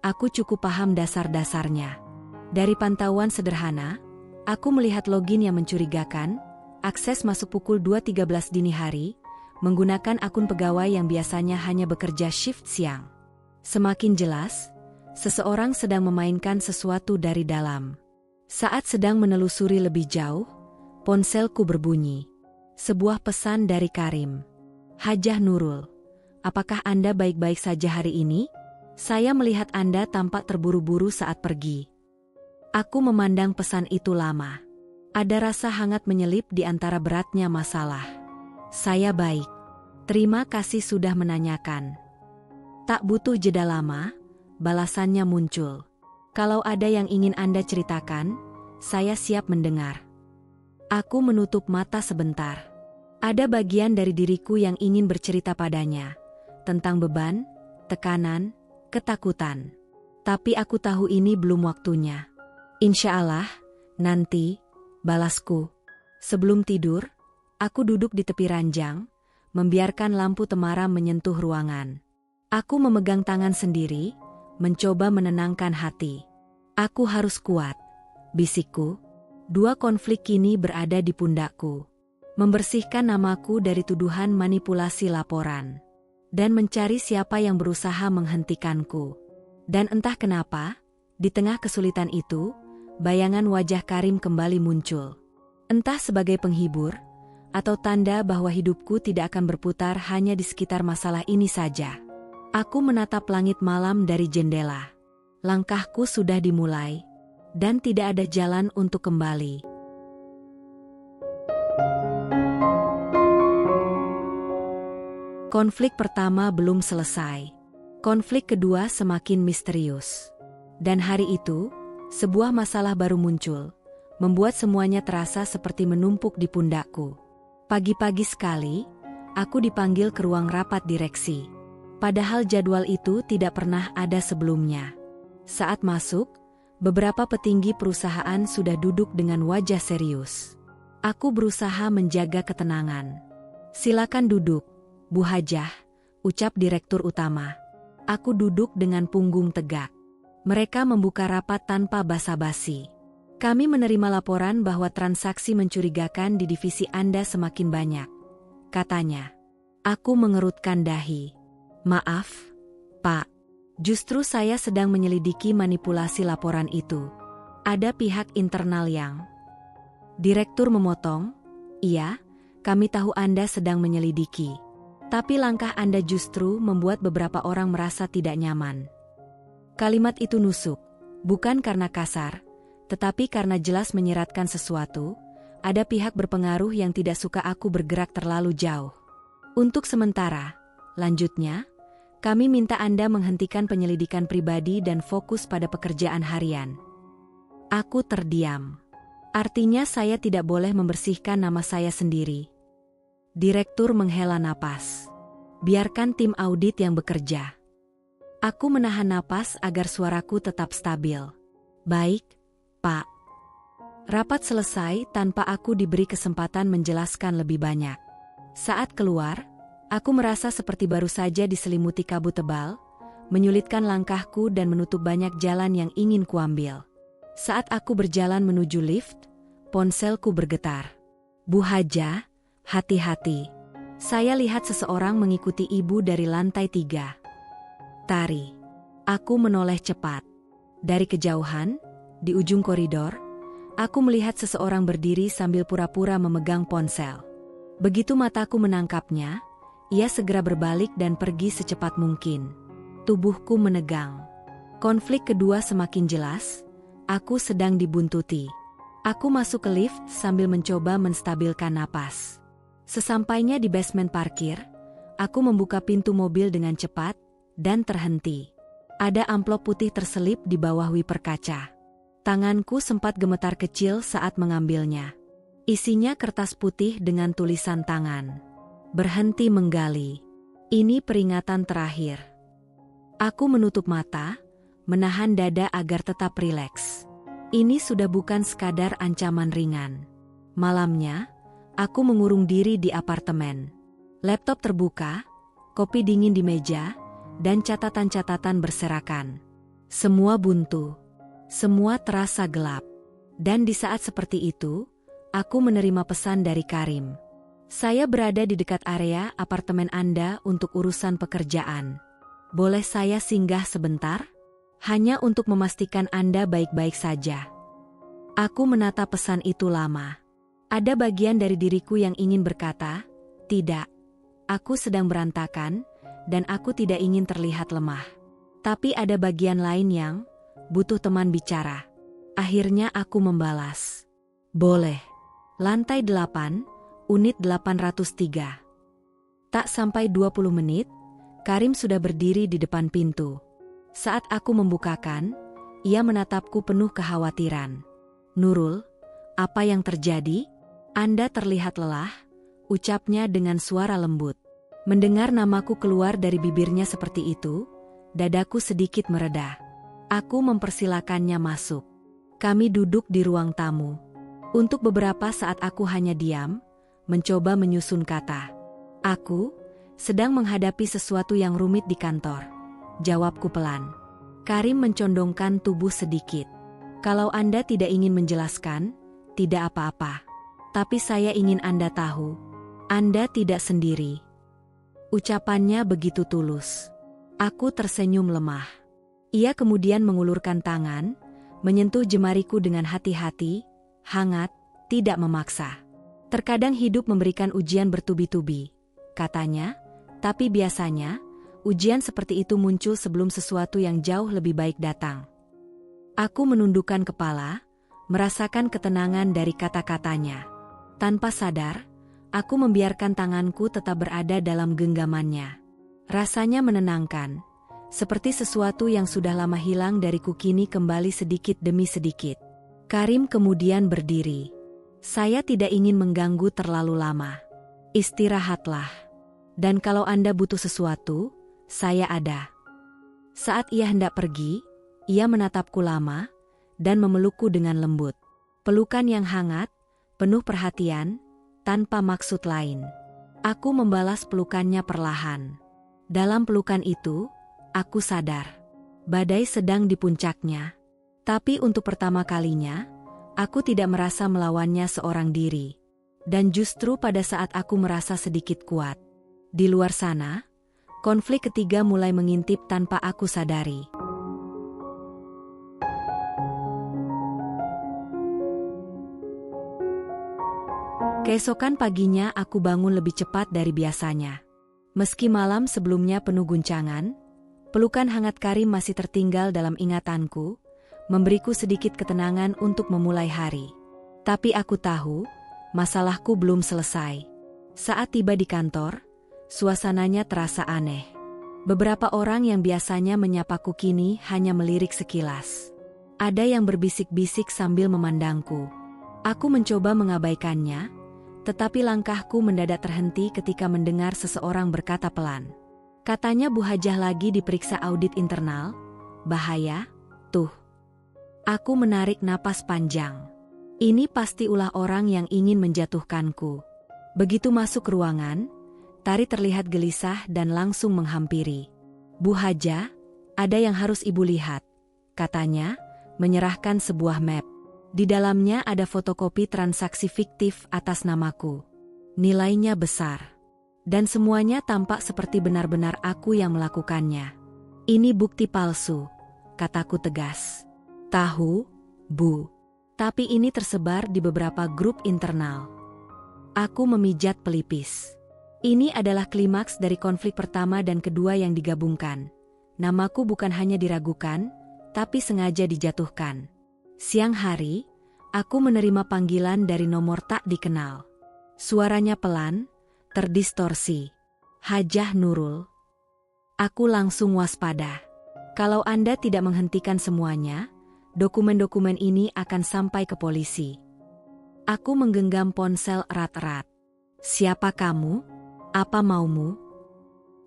aku cukup paham dasar-dasarnya. Dari pantauan sederhana, aku melihat login yang mencurigakan, akses masuk pukul 2.13 dini hari, menggunakan akun pegawai yang biasanya hanya bekerja shift siang. Semakin jelas, seseorang sedang memainkan sesuatu dari dalam. Saat sedang menelusuri lebih jauh, ponselku berbunyi. Sebuah pesan dari Karim. "Hajah Nurul, apakah Anda baik-baik saja hari ini? Saya melihat Anda tampak terburu-buru saat pergi." Aku memandang pesan itu lama. Ada rasa hangat menyelip di antara beratnya masalah. "Saya baik. Terima kasih sudah menanyakan." Tak butuh jeda lama, balasannya muncul. "Kalau ada yang ingin Anda ceritakan, saya siap mendengar." Aku menutup mata sebentar. Ada bagian dari diriku yang ingin bercerita padanya, tentang beban, tekanan, ketakutan. Tapi aku tahu ini belum waktunya. "Insya Allah, nanti," balasku. Sebelum tidur, aku duduk di tepi ranjang, membiarkan lampu temaram menyentuh ruangan. Aku memegang tangan sendiri, mencoba menenangkan hati. "Aku harus kuat," bisikku. Dua konflik kini berada di pundakku. Membersihkan namaku dari tuduhan manipulasi laporan. Dan mencari siapa yang berusaha menghentikanku. Dan entah kenapa, di tengah kesulitan itu, bayangan wajah Karim kembali muncul. Entah sebagai penghibur, atau tanda bahwa hidupku tidak akan berputar hanya di sekitar masalah ini saja. Aku menatap langit malam dari jendela. Langkahku sudah dimulai, dan tidak ada jalan untuk kembali. Konflik pertama belum selesai. Konflik kedua semakin misterius. Dan hari itu, Sebuah masalah baru muncul, membuat semuanya terasa seperti menumpuk di pundakku. Pagi-pagi sekali, aku dipanggil ke ruang rapat direksi. Padahal jadwal itu tidak pernah ada sebelumnya. Saat masuk, beberapa petinggi perusahaan sudah duduk dengan wajah serius. Aku berusaha menjaga ketenangan. "Silakan duduk, Bu Hajah," ucap direktur utama. Aku duduk dengan punggung tegak. Mereka membuka rapat tanpa basa-basi. "Kami menerima laporan bahwa transaksi mencurigakan di divisi Anda semakin banyak," katanya. Aku mengerutkan dahi. "Maaf, Pak. Justru saya sedang menyelidiki manipulasi laporan itu. Ada pihak internal yang..." Direktur memotong, "Iya, kami tahu Anda sedang menyelidiki. Tapi langkah Anda justru membuat beberapa orang merasa tidak nyaman." Kalimat itu nusuk, bukan karena kasar, tetapi karena jelas menyiratkan sesuatu. Ada pihak berpengaruh yang tidak suka aku bergerak terlalu jauh. "Untuk sementara," lanjutnya, "kami minta Anda menghentikan penyelidikan pribadi dan fokus pada pekerjaan harian." Aku terdiam. Artinya saya tidak boleh membersihkan nama saya sendiri. Direktur menghela napas. "Biarkan tim audit yang bekerja." Aku menahan napas agar suaraku tetap stabil. "Baik, Pak." Rapat selesai tanpa aku diberi kesempatan menjelaskan lebih banyak. Saat keluar, aku merasa seperti baru saja diselimuti kabut tebal, menyulitkan langkahku dan menutup banyak jalan yang ingin kuambil. Saat aku berjalan menuju lift, ponselku bergetar. "Bu Hajah, hati-hati." Saya lihat seseorang mengikuti ibu dari lantai 3. "Tari." Aku menoleh cepat. Dari kejauhan, di ujung koridor, aku melihat seseorang berdiri sambil pura-pura memegang ponsel. Begitu mataku menangkapnya, ia segera berbalik dan pergi secepat mungkin. Tubuhku menegang. Konflik kedua semakin jelas. Aku sedang dibuntuti. Aku masuk ke lift sambil mencoba menstabilkan napas. Sesampainya di basement parkir, aku membuka pintu mobil dengan cepat dan terhenti. Ada amplop putih terselip di bawah wiper kaca. Tanganku sempat gemetar kecil saat mengambilnya. Isinya kertas putih dengan tulisan tangan. "Berhenti menggali. Ini peringatan terakhir." Aku menutup mata, menahan dada agar tetap rileks. Ini sudah bukan sekadar ancaman ringan. Malamnya, aku mengurung diri di apartemen. Laptop terbuka, kopi dingin di meja, dan catatan-catatan berserakan. Semua buntu. Semua terasa gelap. Dan di saat seperti itu, aku menerima pesan dari Karim. "Saya berada di dekat area apartemen Anda untuk urusan pekerjaan. Boleh saya singgah sebentar? Hanya untuk memastikan Anda baik-baik saja." Aku menatap pesan itu lama. Ada bagian dari diriku yang ingin berkata, "Tidak. Aku sedang berantakan, dan aku tidak ingin terlihat lemah." Tapi ada bagian lain yang butuh teman bicara. Akhirnya aku membalas, "Boleh." Lantai 8, unit 803. Tak sampai 20 menit, Karim sudah berdiri di depan pintu. Saat aku membukakan, ia menatapku penuh kekhawatiran. "Nurul, apa yang terjadi? Anda terlihat lelah," ucapnya dengan suara lembut. Mendengar namaku keluar dari bibirnya seperti itu, dadaku sedikit mereda. Aku mempersilakannya masuk. Kami duduk di ruang tamu. Untuk beberapa saat aku hanya diam, mencoba menyusun kata. "Aku sedang menghadapi sesuatu yang rumit di kantor," jawabku pelan. Karim mencondongkan tubuh sedikit. "Kalau Anda tidak ingin menjelaskan, tidak apa-apa. Tapi saya ingin Anda tahu, Anda tidak sendiri." Ucapannya begitu tulus. Aku tersenyum lemah. Ia kemudian mengulurkan tangan, menyentuh jemariku dengan hati-hati, hangat, tidak memaksa. "Terkadang hidup memberikan ujian bertubi-tubi," katanya, "tapi biasanya, ujian seperti itu muncul sebelum sesuatu yang jauh lebih baik datang." Aku menundukkan kepala, merasakan ketenangan dari kata-katanya. Tanpa sadar, aku membiarkan tanganku tetap berada dalam genggamannya. Rasanya menenangkan, Seperti sesuatu yang sudah lama hilang dariku kini kembali sedikit demi sedikit. Karim kemudian berdiri. Saya tidak ingin mengganggu terlalu lama. Istirahatlah. Dan kalau Anda butuh sesuatu, saya ada. Saat ia hendak pergi, ia menatapku lama dan memelukku dengan lembut. Pelukan yang hangat, penuh perhatian, tanpa maksud lain. Aku membalas pelukannya perlahan. Dalam pelukan itu, aku sadar. Badai sedang di puncaknya. Tapi untuk pertama kalinya, aku tidak merasa melawannya seorang diri. Dan justru pada saat aku merasa sedikit kuat. Di luar sana, konflik ketiga mulai mengintip tanpa aku sadari. Keesokan paginya aku bangun lebih cepat dari biasanya. Meski malam sebelumnya penuh guncangan, pelukan hangat Karim masih tertinggal dalam ingatanku, memberiku sedikit ketenangan untuk memulai hari. Tapi aku tahu, masalahku belum selesai. Saat tiba di kantor, suasananya terasa aneh. Beberapa orang yang biasanya menyapaku kini hanya melirik sekilas. Ada yang berbisik-bisik sambil memandangku. Aku mencoba mengabaikannya, tetapi langkahku mendadak terhenti ketika mendengar seseorang berkata pelan. Katanya Bu Hajah lagi diperiksa audit internal. Bahaya, tuh. Aku menarik napas panjang. Ini pasti ulah orang yang ingin menjatuhkanku. Begitu masuk ruangan, Tari terlihat gelisah dan langsung menghampiri. Bu Hajah, ada yang harus Ibu lihat, katanya, menyerahkan sebuah map. Di dalamnya ada fotokopi transaksi fiktif atas namaku. Nilainya besar. Dan semuanya tampak seperti benar-benar aku yang melakukannya. Ini bukti palsu, kataku tegas. Tahu, Bu. Tapi ini tersebar di beberapa grup internal. Aku memijat pelipis. Ini adalah klimaks dari konflik pertama dan kedua yang digabungkan. Namaku bukan hanya diragukan, tapi sengaja dijatuhkan. Siang hari, aku menerima panggilan dari nomor tak dikenal. Suaranya pelan, terdistorsi. Hajah Nurul. Aku langsung waspada. Kalau Anda tidak menghentikan semuanya, dokumen-dokumen ini akan sampai ke polisi. Aku menggenggam ponsel erat-erat. Siapa kamu? Apa maumu?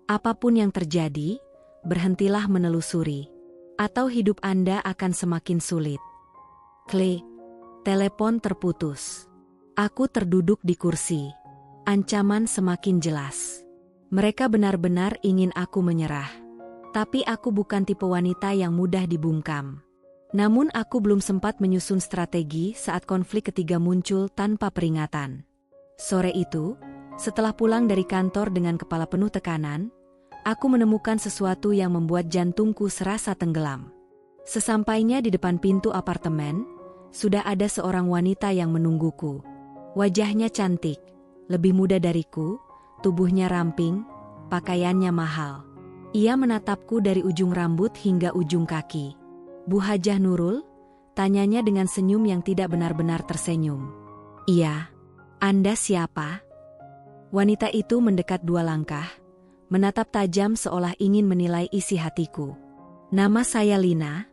Apapun yang terjadi, berhentilah menelusuri. Atau hidup Anda akan semakin sulit. Klik. Telepon terputus. Aku terduduk di kursi. Ancaman semakin jelas. Mereka benar-benar ingin aku menyerah. Tapi aku bukan tipe wanita yang mudah dibungkam. Namun aku belum sempat menyusun strategi saat konflik ketiga muncul tanpa peringatan. Sore itu, setelah pulang dari kantor dengan kepala penuh tekanan, aku menemukan sesuatu yang membuat jantungku serasa tenggelam. Sesampainya di depan pintu apartemen, sudah ada seorang wanita yang menungguku. Wajahnya cantik, lebih muda dariku, tubuhnya ramping, pakaiannya mahal. Ia menatapku dari ujung rambut hingga ujung kaki. Bu Hajah Nurul? Tanyanya dengan senyum yang tidak benar-benar tersenyum. Iya. Anda siapa? Wanita itu mendekat 2 langkah, menatap tajam seolah ingin menilai isi hatiku. Nama saya Lina,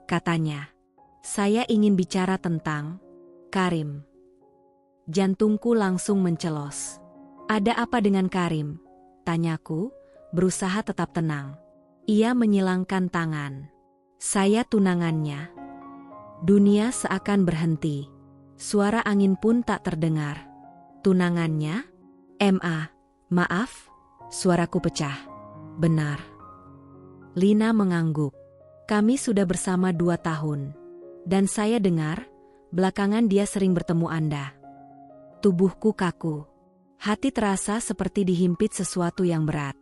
katanya. Saya ingin bicara tentang Karim. Jantungku langsung mencelos. Ada apa dengan Karim? Tanyaku, berusaha tetap tenang. Ia menyilangkan tangan. Saya tunangannya. Dunia seakan berhenti. Suara angin pun tak terdengar. Tunangannya? Maaf, suaraku pecah. Benar. Lina mengangguk. Kami sudah bersama 2 tahun. Dan saya dengar, belakangan dia sering bertemu Anda. Tubuhku kaku. Hati terasa seperti dihimpit sesuatu yang berat.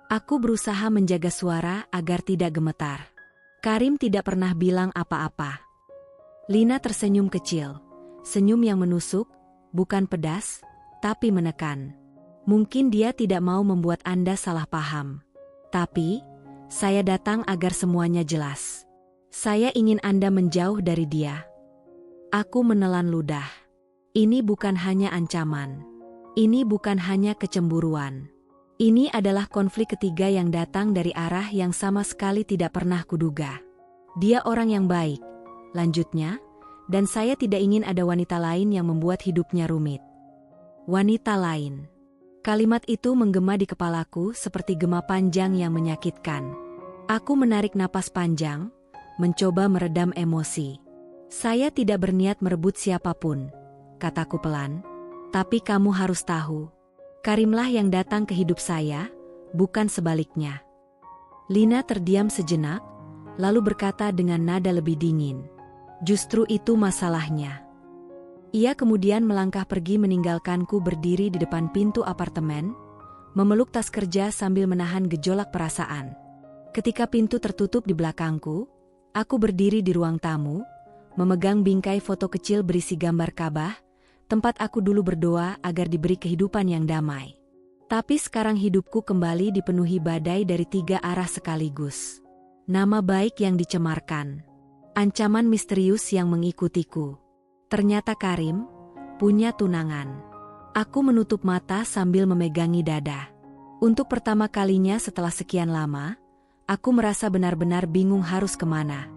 Aku berusaha menjaga suara agar tidak gemetar. Karim tidak pernah bilang apa-apa. Lina tersenyum kecil. Senyum yang menusuk, bukan pedas, tapi menekan. Mungkin dia tidak mau membuat Anda salah paham. Tapi, saya datang agar semuanya jelas. Saya ingin Anda menjauh dari dia. Aku menelan ludah. Ini bukan hanya ancaman. Ini bukan hanya kecemburuan. Ini adalah konflik ketiga yang datang dari arah yang sama sekali tidak pernah kuduga. Dia orang yang baik, lanjutnya, dan saya tidak ingin ada wanita lain yang membuat hidupnya rumit. Wanita lain. Kalimat itu menggema di kepalaku seperti gema panjang yang menyakitkan. Aku menarik napas panjang, mencoba meredam emosi. Saya tidak berniat merebut siapapun, kataku pelan. Tapi kamu harus tahu, Karimlah yang datang ke hidup saya, bukan sebaliknya. Lina terdiam sejenak, lalu berkata dengan nada lebih dingin. Justru itu masalahnya. Ia kemudian melangkah pergi meninggalkanku berdiri di depan pintu apartemen, memeluk tas kerja sambil menahan gejolak perasaan. Ketika pintu tertutup di belakangku, aku berdiri di ruang tamu, memegang bingkai foto kecil berisi gambar Ka'bah, tempat aku dulu berdoa agar diberi kehidupan yang damai. Tapi sekarang hidupku kembali dipenuhi badai dari 3 arah sekaligus. Nama baik yang dicemarkan. Ancaman misterius yang mengikutiku. Ternyata Karim punya tunangan. Aku menutup mata sambil memegangi dada. Untuk pertama kalinya setelah sekian lama, aku merasa benar-benar bingung harus kemana.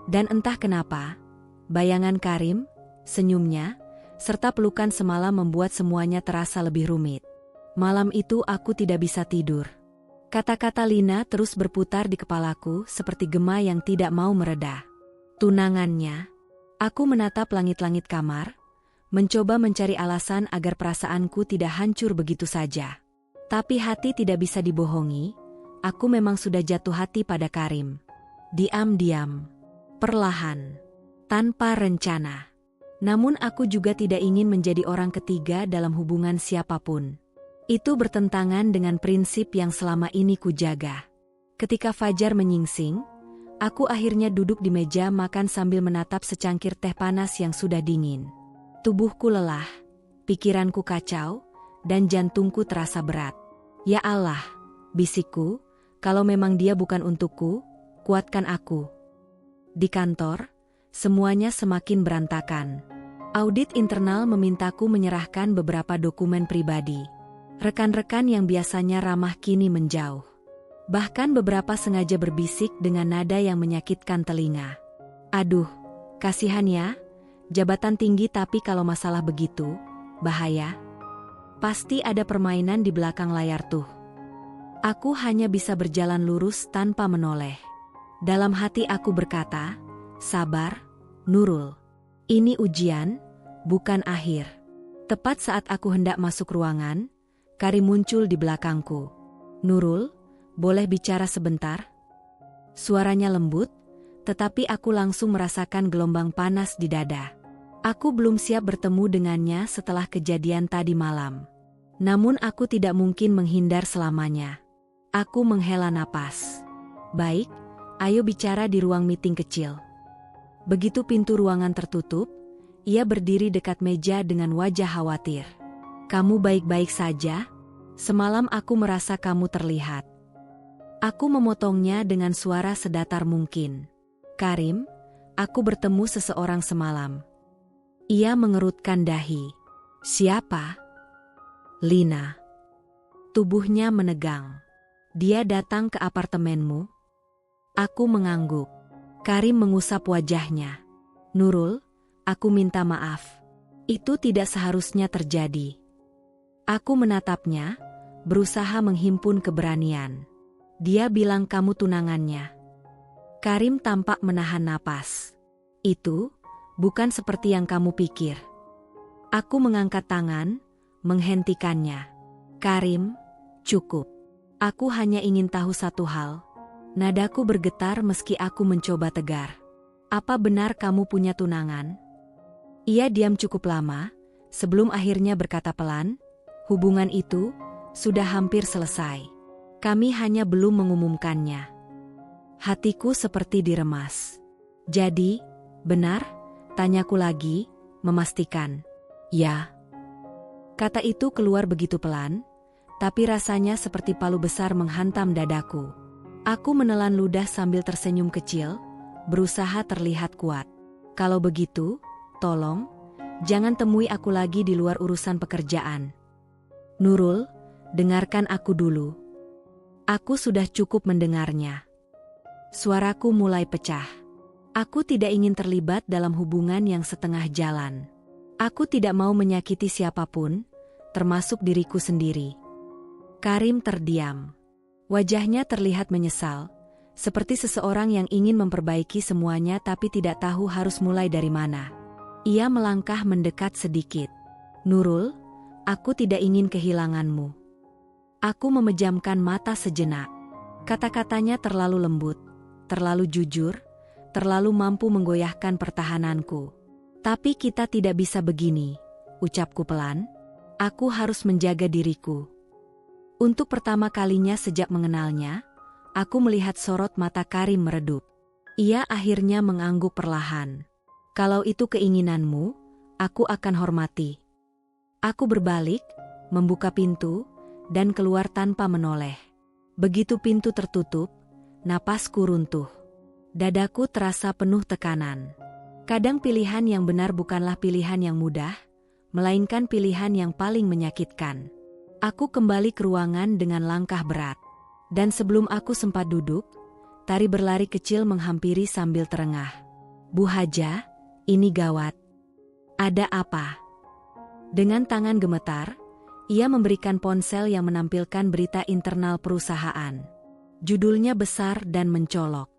Dan entah kenapa, bayangan Karim, senyumnya, serta pelukan semalam membuat semuanya terasa lebih rumit. Malam itu aku tidak bisa tidur. Kata-kata Lina terus berputar di kepalaku seperti gema yang tidak mau mereda. Tunangannya. Aku menatap langit-langit kamar, mencoba mencari alasan agar perasaanku tidak hancur begitu saja. Tapi hati tidak bisa dibohongi, aku memang sudah jatuh hati pada Karim. Diam-diam, perlahan, tanpa rencana. Namun aku juga tidak ingin menjadi orang ketiga dalam hubungan siapapun. Itu bertentangan dengan prinsip yang selama ini kujaga. Ketika fajar menyingsing, aku akhirnya duduk di meja makan sambil menatap secangkir teh panas yang sudah dingin. Tubuhku lelah, pikiranku kacau, dan jantungku terasa berat. Ya Allah, bisikku, kalau memang dia bukan untukku, kuatkan aku. Di kantor, semuanya semakin berantakan. Audit internal memintaku menyerahkan beberapa dokumen pribadi. Rekan-rekan yang biasanya ramah kini menjauh. Bahkan beberapa sengaja berbisik dengan nada yang menyakitkan telinga. Aduh, kasihan ya, jabatan tinggi tapi kalau masalah begitu, bahaya. Pasti ada permainan di belakang layar tuh. Aku hanya bisa berjalan lurus tanpa menoleh. Dalam hati aku berkata, sabar, Nurul. Ini ujian, bukan akhir. Tepat saat aku hendak masuk ruangan, Karim muncul di belakangku. Nurul, boleh bicara sebentar? Suaranya lembut, tetapi aku langsung merasakan gelombang panas di dada. Aku belum siap bertemu dengannya setelah kejadian tadi malam. Namun aku tidak mungkin menghindar selamanya. Aku menghela napas. Baik, ayo bicara di ruang meeting kecil. Begitu pintu ruangan tertutup, ia berdiri dekat meja dengan wajah khawatir. Kamu baik-baik saja? Semalam aku merasa kamu terlihat. Aku memotongnya dengan suara sedatar mungkin. Karim, aku bertemu seseorang semalam. Ia mengerutkan dahi. Siapa? Lina. Tubuhnya menegang. Dia datang ke apartemenmu? Aku mengangguk. Karim mengusap wajahnya. Nurul, aku minta maaf. Itu tidak seharusnya terjadi. Aku menatapnya, berusaha menghimpun keberanian. Dia bilang kamu tunangannya. Karim tampak menahan napas. Itu bukan seperti yang kamu pikir. Aku mengangkat tangan, menghentikannya. Karim, cukup. Aku hanya ingin tahu satu hal. Nadaku bergetar meski aku mencoba tegar. Apa benar kamu punya tunangan? Ia diam cukup lama, sebelum akhirnya berkata pelan, hubungan itu sudah hampir selesai. Kami hanya belum mengumumkannya. Hatiku seperti diremas. Jadi, benar? Tanyaku lagi, memastikan. Ya. Kata itu keluar begitu pelan, tapi rasanya seperti palu besar menghantam dadaku. Aku menelan ludah sambil tersenyum kecil, berusaha terlihat kuat. Kalau begitu, tolong, jangan temui aku lagi di luar urusan pekerjaan. Nurul, dengarkan aku dulu. Aku sudah cukup mendengarnya. Suaraku mulai pecah. Aku tidak ingin terlibat dalam hubungan yang setengah jalan. Aku tidak mau menyakiti siapapun, termasuk diriku sendiri. Karim terdiam. Wajahnya terlihat menyesal, seperti seseorang yang ingin memperbaiki semuanya tapi tidak tahu harus mulai dari mana. Ia melangkah mendekat sedikit. Nurul, aku tidak ingin kehilanganmu. Aku memejamkan mata sejenak. Kata-katanya terlalu lembut, terlalu jujur, terlalu mampu menggoyahkan pertahananku. Tapi kita tidak bisa begini, ucapku pelan. Aku harus menjaga diriku. Untuk pertama kalinya sejak mengenalnya, aku melihat sorot mata Karim meredup. Ia akhirnya mengangguk perlahan. Kalau itu keinginanmu, aku akan hormati. Aku berbalik, membuka pintu, dan keluar tanpa menoleh. Begitu pintu tertutup, napasku runtuh. Dadaku terasa penuh tekanan. Kadang pilihan yang benar bukanlah pilihan yang mudah, melainkan pilihan yang paling menyakitkan. Aku kembali ke ruangan dengan langkah berat. Dan sebelum aku sempat duduk, Tari berlari kecil menghampiri sambil terengah. Bu Haja, ini gawat. Ada apa? Dengan tangan gemetar, ia memberikan ponsel yang menampilkan berita internal perusahaan. Judulnya besar dan mencolok.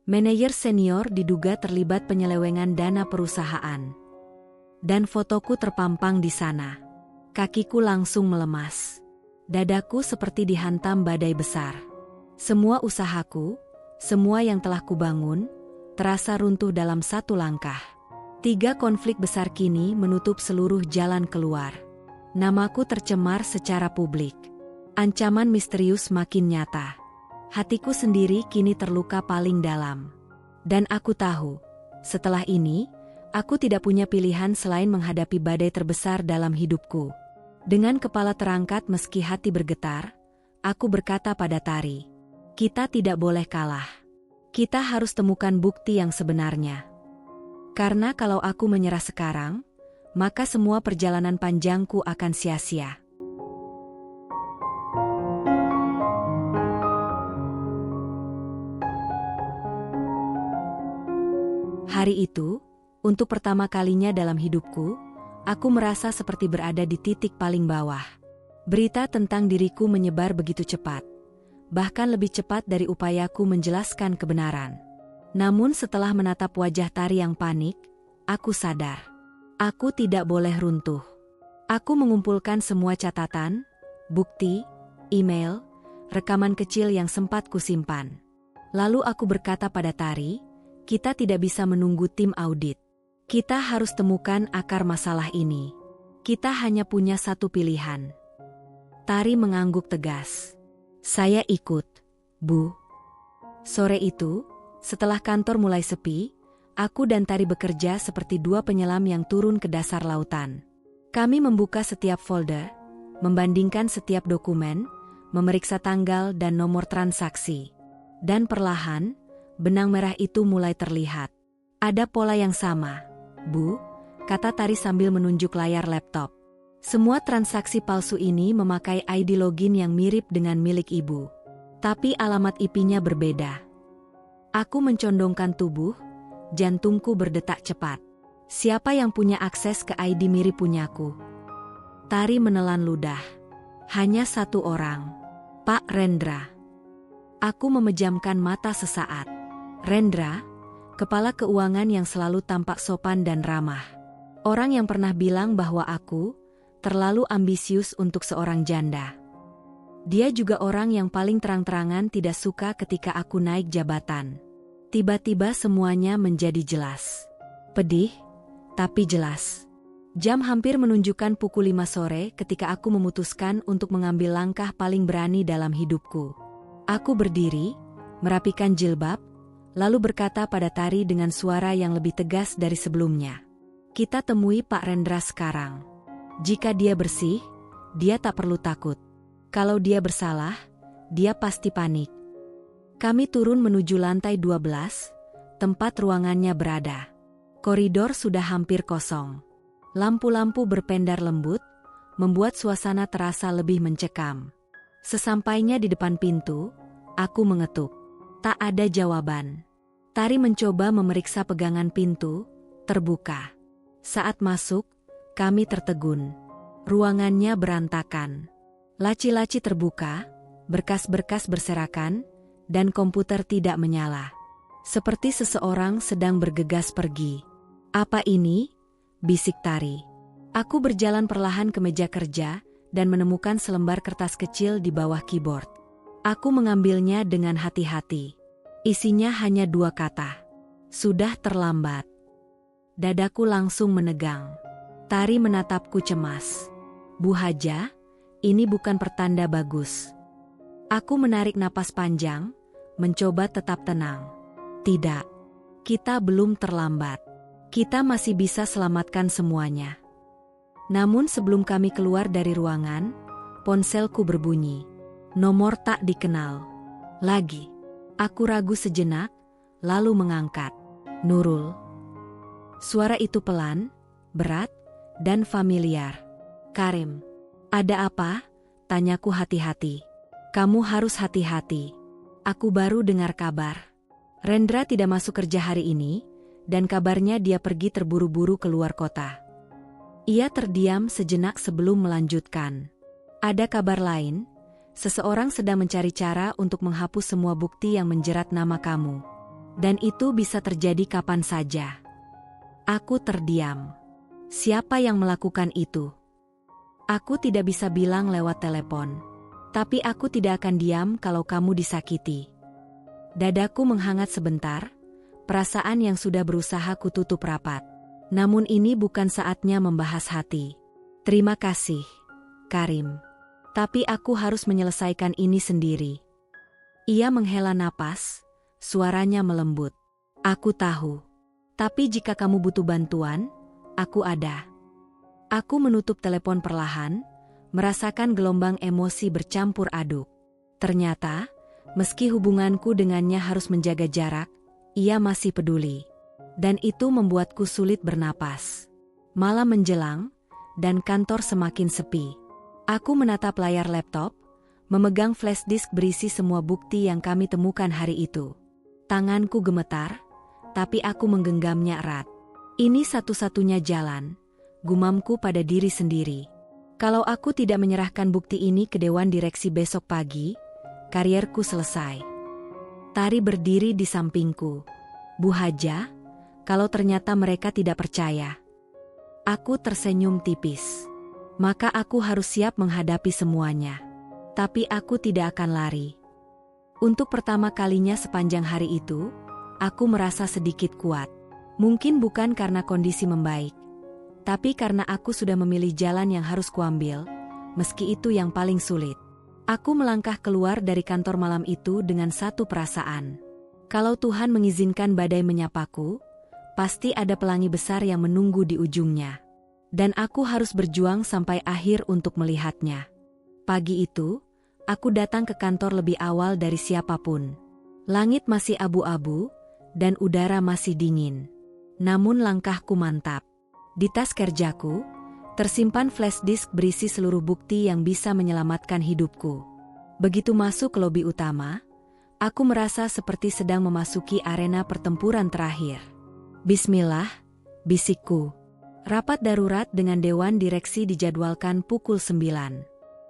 Manajer senior diduga terlibat penyelewengan dana perusahaan. Dan fotoku terpampang di sana. Kakiku langsung melemas. Dadaku seperti dihantam badai besar. Semua usahaku, semua yang telah kubangun, terasa runtuh dalam satu langkah. 3 konflik besar kini menutup seluruh jalan keluar. Namaku tercemar secara publik. Ancaman misterius makin nyata. Hatiku sendiri kini terluka paling dalam. Dan aku tahu, setelah ini, aku tidak punya pilihan selain menghadapi badai terbesar dalam hidupku. Dengan kepala terangkat meski hati bergetar, aku berkata pada Tari, kita tidak boleh kalah. Kita harus temukan bukti yang sebenarnya. Karena kalau aku menyerah sekarang, maka semua perjalanan panjangku akan sia-sia. Hari itu, untuk pertama kalinya dalam hidupku, aku merasa seperti berada di titik paling bawah. Berita tentang diriku menyebar begitu cepat, bahkan lebih cepat dari upayaku menjelaskan kebenaran. Namun setelah menatap wajah Tari yang panik, aku sadar. Aku tidak boleh runtuh. Aku mengumpulkan semua catatan, bukti, email, rekaman kecil yang sempat kusimpan. Lalu aku berkata pada Tari, kita tidak bisa menunggu tim audit. Kita harus temukan akar masalah ini. Kita hanya punya satu pilihan. Tari mengangguk tegas. Saya ikut, Bu. Sore itu, setelah kantor mulai sepi, aku dan Tari bekerja seperti 2 penyelam yang turun ke dasar lautan. Kami membuka setiap folder, membandingkan setiap dokumen, memeriksa tanggal dan nomor transaksi. Dan perlahan, benang merah itu mulai terlihat. Ada pola yang sama, Bu, kata Tari sambil menunjuk layar laptop. Semua transaksi palsu ini memakai ID login yang mirip dengan milik Ibu. Tapi alamat IP-nya berbeda. Aku mencondongkan tubuh, jantungku berdetak cepat. Siapa yang punya akses ke ID mirip punyaku? Tari menelan ludah. Hanya satu orang, Pak Rendra. Aku memejamkan mata sesaat. Rendra, kepala keuangan yang selalu tampak sopan dan ramah. Orang yang pernah bilang bahwa aku terlalu ambisius untuk seorang janda. Dia juga orang yang paling terang-terangan tidak suka ketika aku naik jabatan. Tiba-tiba semuanya menjadi jelas. Pedih, tapi jelas. Jam hampir menunjukkan pukul 5 sore ketika aku memutuskan untuk mengambil langkah paling berani dalam hidupku. Aku berdiri, merapikan jilbab, lalu berkata pada Tari dengan suara yang lebih tegas dari sebelumnya. Kita temui Pak Rendra sekarang. Jika dia bersih, dia tak perlu takut. Kalau dia bersalah, dia pasti panik. Kami turun menuju lantai 12, tempat ruangannya berada. Koridor sudah hampir kosong. Lampu-lampu berpendar lembut, membuat suasana terasa lebih mencekam. Sesampainya di depan pintu, aku mengetuk. Tak ada jawaban. Tari mencoba memeriksa pegangan pintu, terbuka. Saat masuk, kami tertegun. Ruangannya berantakan. Laci-laci terbuka, berkas-berkas berserakan, dan komputer tidak menyala. Seperti seseorang sedang bergegas pergi. "Apa ini?" bisik Tari. Aku berjalan perlahan ke meja kerja dan menemukan selembar kertas kecil di bawah keyboard. Aku mengambilnya dengan hati-hati. Isinya hanya 2 kata. "Sudah terlambat." Dadaku langsung menegang. Tari menatapku cemas. "Bu Haja, ini bukan pertanda bagus." Aku menarik napas panjang, mencoba tetap tenang. "Tidak, kita belum terlambat. Kita masih bisa selamatkan semuanya." Namun sebelum kami keluar dari ruangan, ponselku berbunyi. Nomor tak dikenal. Lagi. Aku ragu sejenak, lalu mengangkat. "Nurul." Suara itu pelan, berat, dan familiar. "Karim." "Ada apa?" tanyaku hati-hati. "Kamu harus hati-hati. Aku baru dengar kabar. Rendra tidak masuk kerja hari ini, dan kabarnya dia pergi terburu-buru keluar kota." Ia terdiam sejenak sebelum melanjutkan. "Ada kabar lain, seseorang sedang mencari cara untuk menghapus semua bukti yang menjerat nama kamu. Dan itu bisa terjadi kapan saja." Aku terdiam. Siapa yang melakukan itu? Aku tidak bisa bilang lewat telepon. Tapi aku tidak akan diam kalau kamu disakiti. Dadaku menghangat sebentar, perasaan yang sudah berusaha kututup rapat. Namun ini bukan saatnya membahas hati. "Terima kasih, Karim. Tapi aku harus menyelesaikan ini sendiri." Ia menghela napas, suaranya melembut. "Aku tahu. Tapi jika kamu butuh bantuan, aku ada." Aku menutup telepon perlahan, merasakan gelombang emosi bercampur aduk. Ternyata, meski hubunganku dengannya harus menjaga jarak, ia masih peduli. Dan itu membuatku sulit bernapas. Malam menjelang, dan kantor semakin sepi. Aku menatap layar laptop, memegang flash disk berisi semua bukti yang kami temukan hari itu. Tanganku gemetar, tapi aku menggenggamnya erat. Ini satu-satunya jalan, gumamku pada diri sendiri. Kalau aku tidak menyerahkan bukti ini ke Dewan Direksi besok pagi, karierku selesai. Tari berdiri di sampingku. "Bu Haja, kalau ternyata mereka tidak percaya." Aku tersenyum tipis. Maka aku harus siap menghadapi semuanya. Tapi aku tidak akan lari. Untuk pertama kalinya sepanjang hari itu, aku merasa sedikit kuat. Mungkin bukan karena kondisi membaik, tapi karena aku sudah memilih jalan yang harus kuambil, meski itu yang paling sulit. Aku melangkah keluar dari kantor malam itu dengan satu perasaan. Kalau Tuhan mengizinkan badai menyapaku, pasti ada pelangi besar yang menunggu di ujungnya. Dan aku harus berjuang sampai akhir untuk melihatnya. Pagi itu, aku datang ke kantor lebih awal dari siapapun. Langit masih abu-abu, dan udara masih dingin. Namun langkahku mantap. Di tas kerjaku, tersimpan flash disk berisi seluruh bukti yang bisa menyelamatkan hidupku. Begitu masuk ke lobi utama, aku merasa seperti sedang memasuki arena pertempuran terakhir. "Bismillah," bisikku. Rapat darurat dengan Dewan Direksi dijadwalkan pukul 9.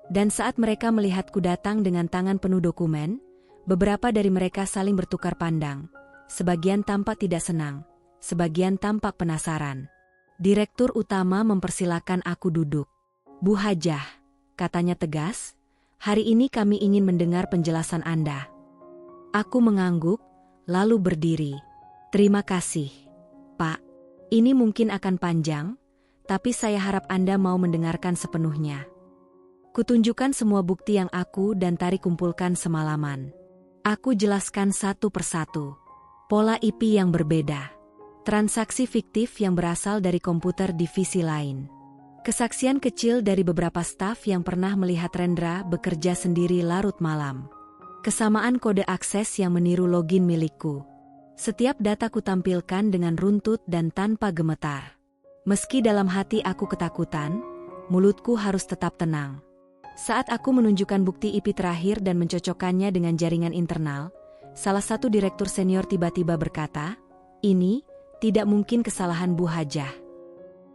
Dan saat mereka melihatku datang dengan tangan penuh dokumen, beberapa dari mereka saling bertukar pandang. Sebagian tampak tidak senang, sebagian tampak penasaran. Direktur utama mempersilakan aku duduk. "Bu Hajah," katanya tegas, "hari ini kami ingin mendengar penjelasan Anda." Aku mengangguk, lalu berdiri. "Terima kasih, Pak. Ini mungkin akan panjang, tapi saya harap Anda mau mendengarkan sepenuhnya." Kutunjukkan semua bukti yang aku dan Tari kumpulkan semalaman. Aku jelaskan satu persatu. Pola IP yang berbeda. Transaksi fiktif yang berasal dari komputer divisi lain. Kesaksian kecil dari beberapa staf yang pernah melihat Rendra bekerja sendiri larut malam. Kesamaan kode akses yang meniru login milikku. Setiap data kutampilkan dengan runtut dan tanpa gemetar. Meski dalam hati aku ketakutan, mulutku harus tetap tenang. Saat aku menunjukkan bukti IP terakhir dan mencocokkannya dengan jaringan internal, salah satu direktur senior tiba-tiba berkata, "Ini tidak mungkin kesalahan Bu Hajah."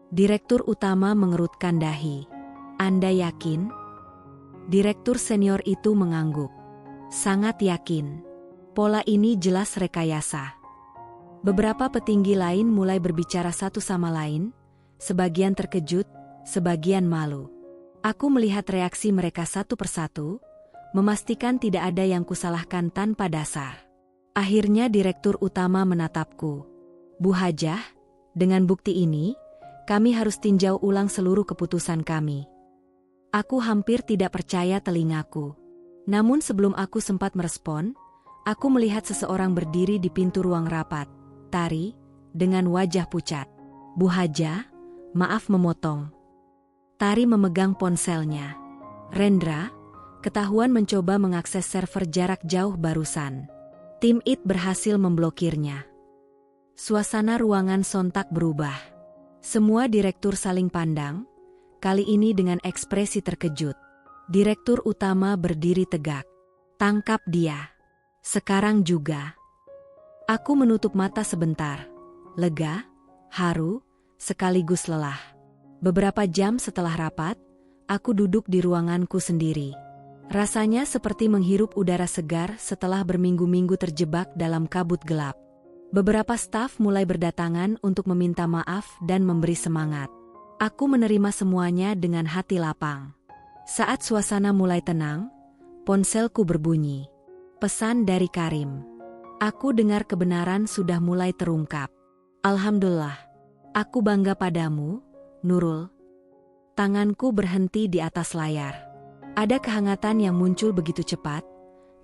Direktur utama mengerutkan dahi. "Anda yakin?" Direktur senior itu mengangguk. "Sangat yakin. Pola ini jelas rekayasa." Beberapa petinggi lain mulai berbicara satu sama lain, sebagian terkejut, sebagian malu. Aku melihat reaksi mereka satu persatu, memastikan tidak ada yang kusalahkan tanpa dasar. Akhirnya direktur utama menatapku. "Bu Hajah, dengan bukti ini, kami harus tinjau ulang seluruh keputusan kami." Aku hampir tidak percaya telingaku. Namun sebelum aku sempat merespon, aku melihat seseorang berdiri di pintu ruang rapat, Tari, dengan wajah pucat. "Bu Hajah, maaf memotong." Tari memegang ponselnya. "Rendra, ketahuan mencoba mengakses server jarak jauh barusan. Tim IT berhasil memblokirnya." Suasana ruangan sontak berubah. Semua direktur saling pandang, kali ini dengan ekspresi terkejut. Direktur utama berdiri tegak. "Tangkap dia. Sekarang juga." Aku menutup mata sebentar. Lega, haru, sekaligus lelah. Beberapa jam setelah rapat, aku duduk di ruanganku sendiri. Rasanya seperti menghirup udara segar setelah berminggu-minggu terjebak dalam kabut gelap. Beberapa staf mulai berdatangan untuk meminta maaf dan memberi semangat. Aku menerima semuanya dengan hati lapang. Saat suasana mulai tenang, ponselku berbunyi. Pesan dari Karim. Aku dengar kebenaran sudah mulai terungkap. "Alhamdulillah. Aku bangga padamu, Nurul." Tanganku berhenti di atas layar. Ada kehangatan yang muncul begitu cepat,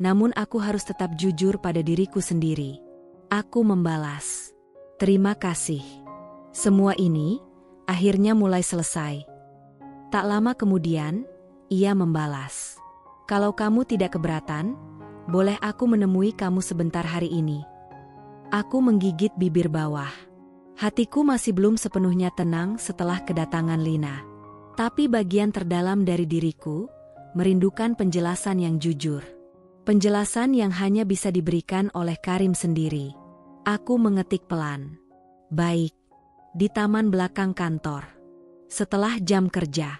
namun aku harus tetap jujur pada diriku sendiri. Aku membalas, "Terima kasih. Semua ini akhirnya mulai selesai." Tak lama kemudian, ia membalas, "Kalau kamu tidak keberatan, boleh aku menemui kamu sebentar hari ini?" Aku menggigit bibir bawah. Hatiku masih belum sepenuhnya tenang setelah kedatangan Lina. Tapi bagian terdalam dari diriku merindukan penjelasan yang jujur. Penjelasan yang hanya bisa diberikan oleh Karim sendiri. Aku mengetik pelan. "Baik." Di taman belakang kantor. Setelah jam kerja.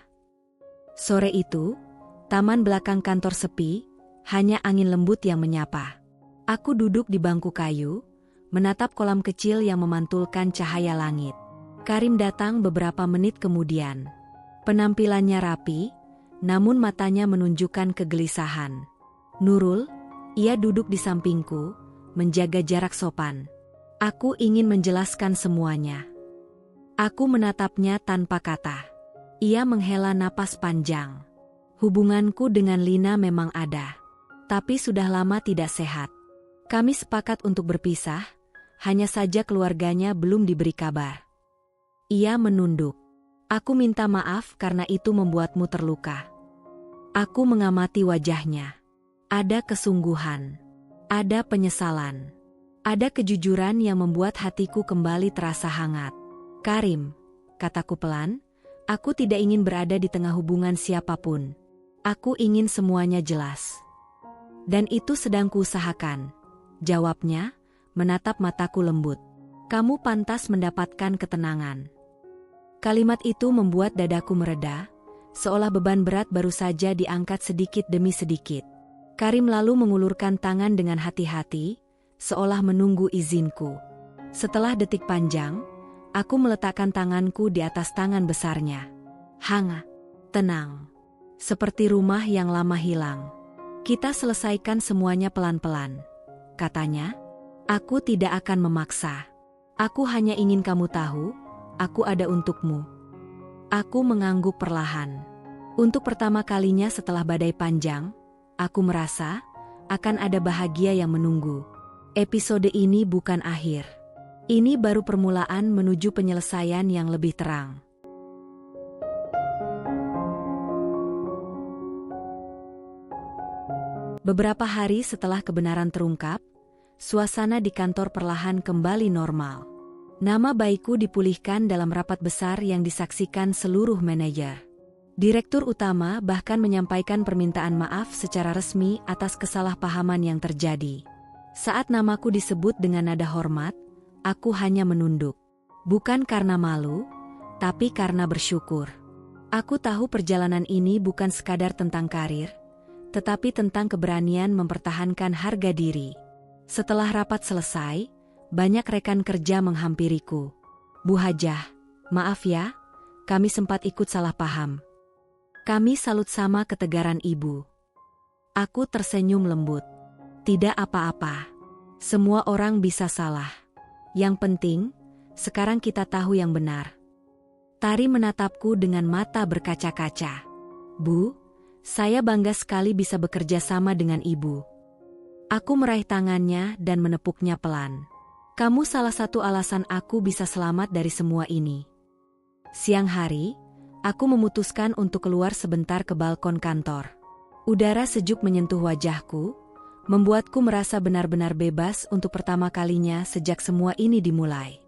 Sore itu, taman belakang kantor sepi, hanya angin lembut yang menyapa. Aku duduk di bangku kayu, menatap kolam kecil yang memantulkan cahaya langit. Karim datang beberapa menit kemudian. Penampilannya rapi, namun matanya menunjukkan kegelisahan. "Nurul," ia duduk di sampingku, menjaga jarak sopan. Aku ingin menjelaskan semuanya. Aku menatapnya tanpa kata. Ia menghela napas panjang. "Hubunganku dengan Lina memang ada, tapi sudah lama tidak sehat. Kami sepakat untuk berpisah, hanya saja keluarganya belum diberi kabar." Ia menunduk. "Aku minta maaf karena itu membuatmu terluka." Aku mengamati wajahnya. Ada kesungguhan. Ada penyesalan. Ada kejujuran yang membuat hatiku kembali terasa hangat. "Karim," kataku pelan, "aku tidak ingin berada di tengah hubungan siapapun. Aku ingin semuanya jelas." "Dan itu sedang kuusahakan," jawabnya, menatap mataku lembut. "Kamu pantas mendapatkan ketenangan." Kalimat itu membuat dadaku mereda, seolah beban berat baru saja diangkat sedikit demi sedikit. Karim lalu mengulurkan tangan dengan hati-hati, seolah menunggu izinku. Setelah detik panjang, aku meletakkan tanganku di atas tangan besarnya. Hangat, tenang, seperti rumah yang lama hilang. "Kita selesaikan semuanya pelan-pelan," katanya. "Aku tidak akan memaksa. Aku hanya ingin kamu tahu, aku ada untukmu." Aku mengangguk perlahan. Untuk pertama kalinya setelah badai panjang, aku merasa akan ada bahagia yang menunggu. Episode ini bukan akhir. Ini baru permulaan menuju penyelesaian yang lebih terang. Beberapa hari setelah kebenaran terungkap, suasana di kantor perlahan kembali normal. Nama baikku dipulihkan dalam rapat besar yang disaksikan seluruh manajer. Direktur utama bahkan menyampaikan permintaan maaf secara resmi atas kesalahpahaman yang terjadi. Saat namaku disebut dengan nada hormat, aku hanya menunduk. Bukan karena malu, tapi karena bersyukur. Aku tahu perjalanan ini bukan sekadar tentang karir, tetapi tentang keberanian mempertahankan harga diri. Setelah rapat selesai, banyak rekan kerja menghampiriku. Bu Hajah, maaf ya, kami sempat ikut salah paham. Kami salut sama ketegaran ibu. Aku tersenyum lembut. Tidak apa-apa. Semua orang bisa salah. Yang penting, sekarang kita tahu yang benar. Tari menatapku dengan mata berkaca-kaca. Bu, saya bangga sekali bisa bekerja sama dengan ibu. Aku meraih tangannya dan menepuknya pelan. Kamu salah satu alasan aku bisa selamat dari semua ini. Siang hari, aku memutuskan untuk keluar sebentar ke balkon kantor. Udara sejuk menyentuh wajahku, membuatku merasa benar-benar bebas untuk pertama kalinya sejak semua ini dimulai.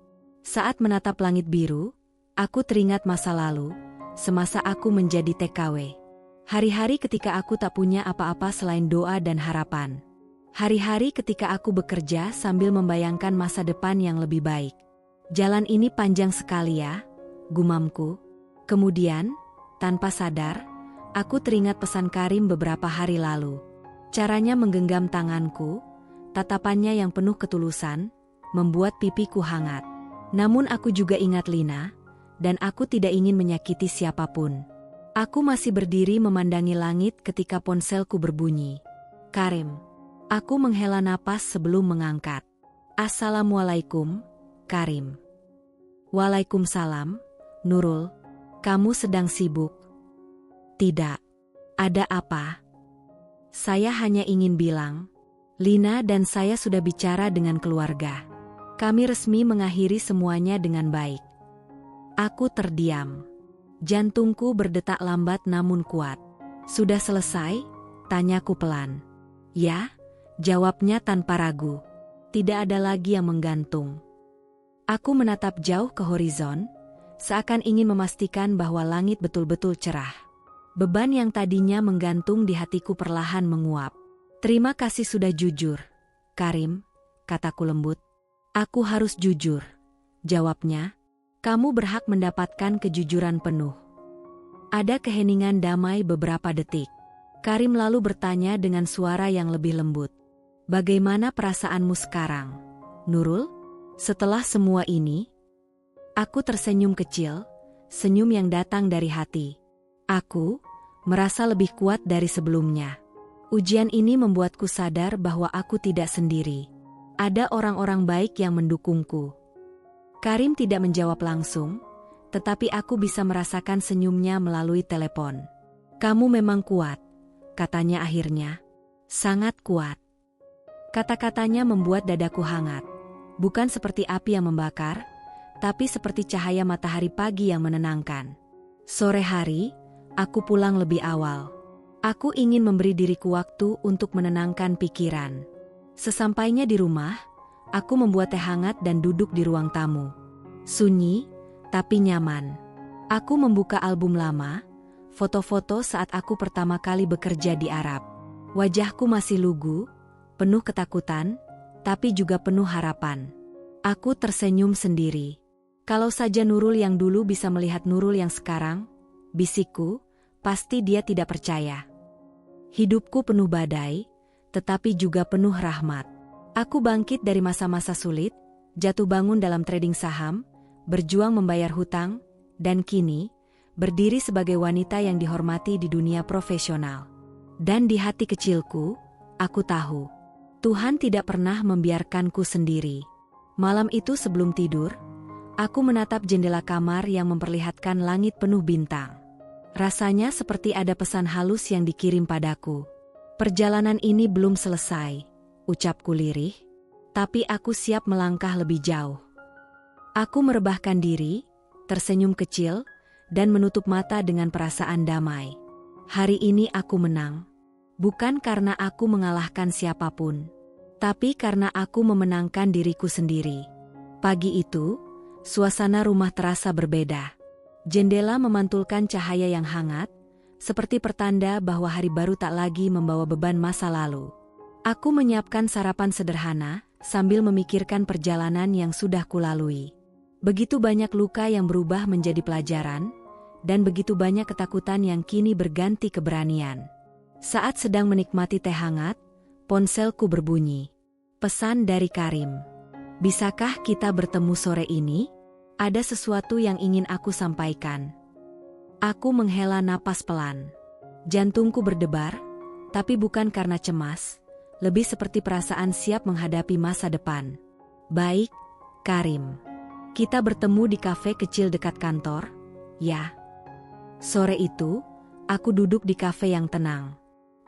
Saat menatap langit biru, aku teringat masa lalu, semasa aku menjadi TKW. Hari-hari ketika aku tak punya apa-apa selain doa dan harapan. Hari-hari ketika aku bekerja sambil membayangkan masa depan yang lebih baik. Jalan ini panjang sekali ya, gumamku. Kemudian, tanpa sadar, aku teringat pesan Karim beberapa hari lalu. Caranya menggenggam tanganku, tatapannya yang penuh ketulusan, membuat pipiku hangat. Namun aku juga ingat Lina, dan aku tidak ingin menyakiti siapapun. Aku masih berdiri memandangi langit ketika ponselku berbunyi. Karim. Aku menghela napas sebelum mengangkat. Assalamualaikum, Karim. Waalaikumsalam, Nurul. Kamu sedang sibuk? Tidak. Ada apa? Saya hanya ingin bilang, Lina dan saya sudah bicara dengan keluarga. Kami resmi mengakhiri semuanya dengan baik. Aku terdiam. Jantungku berdetak lambat namun kuat. Sudah selesai? Tanyaku pelan. Ya, jawabnya tanpa ragu. Tidak ada lagi yang menggantung. Aku menatap jauh ke horizon, seakan ingin memastikan bahwa langit betul-betul cerah. Beban yang tadinya menggantung di hatiku perlahan menguap. Terima kasih sudah jujur, Karim, kataku lembut. Aku harus jujur, jawabnya. Kamu berhak mendapatkan kejujuran penuh. Ada keheningan damai beberapa detik. Karim lalu bertanya dengan suara yang lebih lembut. Bagaimana perasaanmu sekarang, Nurul? Setelah semua ini? Aku tersenyum kecil, senyum yang datang dari hati. Aku merasa lebih kuat dari sebelumnya. Ujian ini membuatku sadar bahwa aku tidak sendiri. Ada orang-orang baik yang mendukungku. Karim tidak menjawab langsung, tetapi aku bisa merasakan senyumnya melalui telepon. Kamu memang kuat, katanya akhirnya. Sangat kuat. Kata-katanya membuat dadaku hangat. Bukan seperti api yang membakar, tapi seperti cahaya matahari pagi yang menenangkan. Sore hari, aku pulang lebih awal. Aku ingin memberi diriku waktu untuk menenangkan pikiran. Sesampainya di rumah, aku membuat teh hangat dan duduk di ruang tamu. Sunyi, tapi nyaman. Aku membuka album lama, foto-foto saat aku pertama kali bekerja di Arab. Wajahku masih lugu, penuh ketakutan, tapi juga penuh harapan. Aku tersenyum sendiri. Kalau saja Nurul yang dulu bisa melihat Nurul yang sekarang, bisikku, pasti dia tidak percaya. Hidupku penuh badai, tetapi juga penuh rahmat. Aku bangkit dari masa-masa sulit, jatuh bangun dalam trading saham, berjuang membayar hutang, dan kini, berdiri sebagai wanita yang dihormati di dunia profesional. Dan di hati kecilku, aku tahu, Tuhan tidak pernah membiarkanku sendiri. Malam itu sebelum tidur, aku menatap jendela kamar yang memperlihatkan langit penuh bintang. Rasanya seperti ada pesan halus yang dikirim padaku. Perjalanan ini belum selesai, ucapku lirih, tapi aku siap melangkah lebih jauh. Aku merebahkan diri, tersenyum kecil, dan menutup mata dengan perasaan damai. Hari ini aku menang. Bukan karena aku mengalahkan siapapun, tapi karena aku memenangkan diriku sendiri. Pagi itu, suasana rumah terasa berbeda. Jendela memantulkan cahaya yang hangat, seperti pertanda bahwa hari baru tak lagi membawa beban masa lalu. Aku menyiapkan sarapan sederhana, sambil memikirkan perjalanan yang sudah kulalui. Begitu banyak luka yang berubah menjadi pelajaran, dan begitu banyak ketakutan yang kini berganti keberanian. Saat sedang menikmati teh hangat, ponselku berbunyi. Pesan dari Karim. Bisakah kita bertemu sore ini? Ada sesuatu yang ingin aku sampaikan. Aku menghela napas pelan. Jantungku berdebar, tapi bukan karena cemas, lebih seperti perasaan siap menghadapi masa depan. Baik, Karim. Kita bertemu di kafe kecil dekat kantor, ya. Sore itu, aku duduk di kafe yang tenang.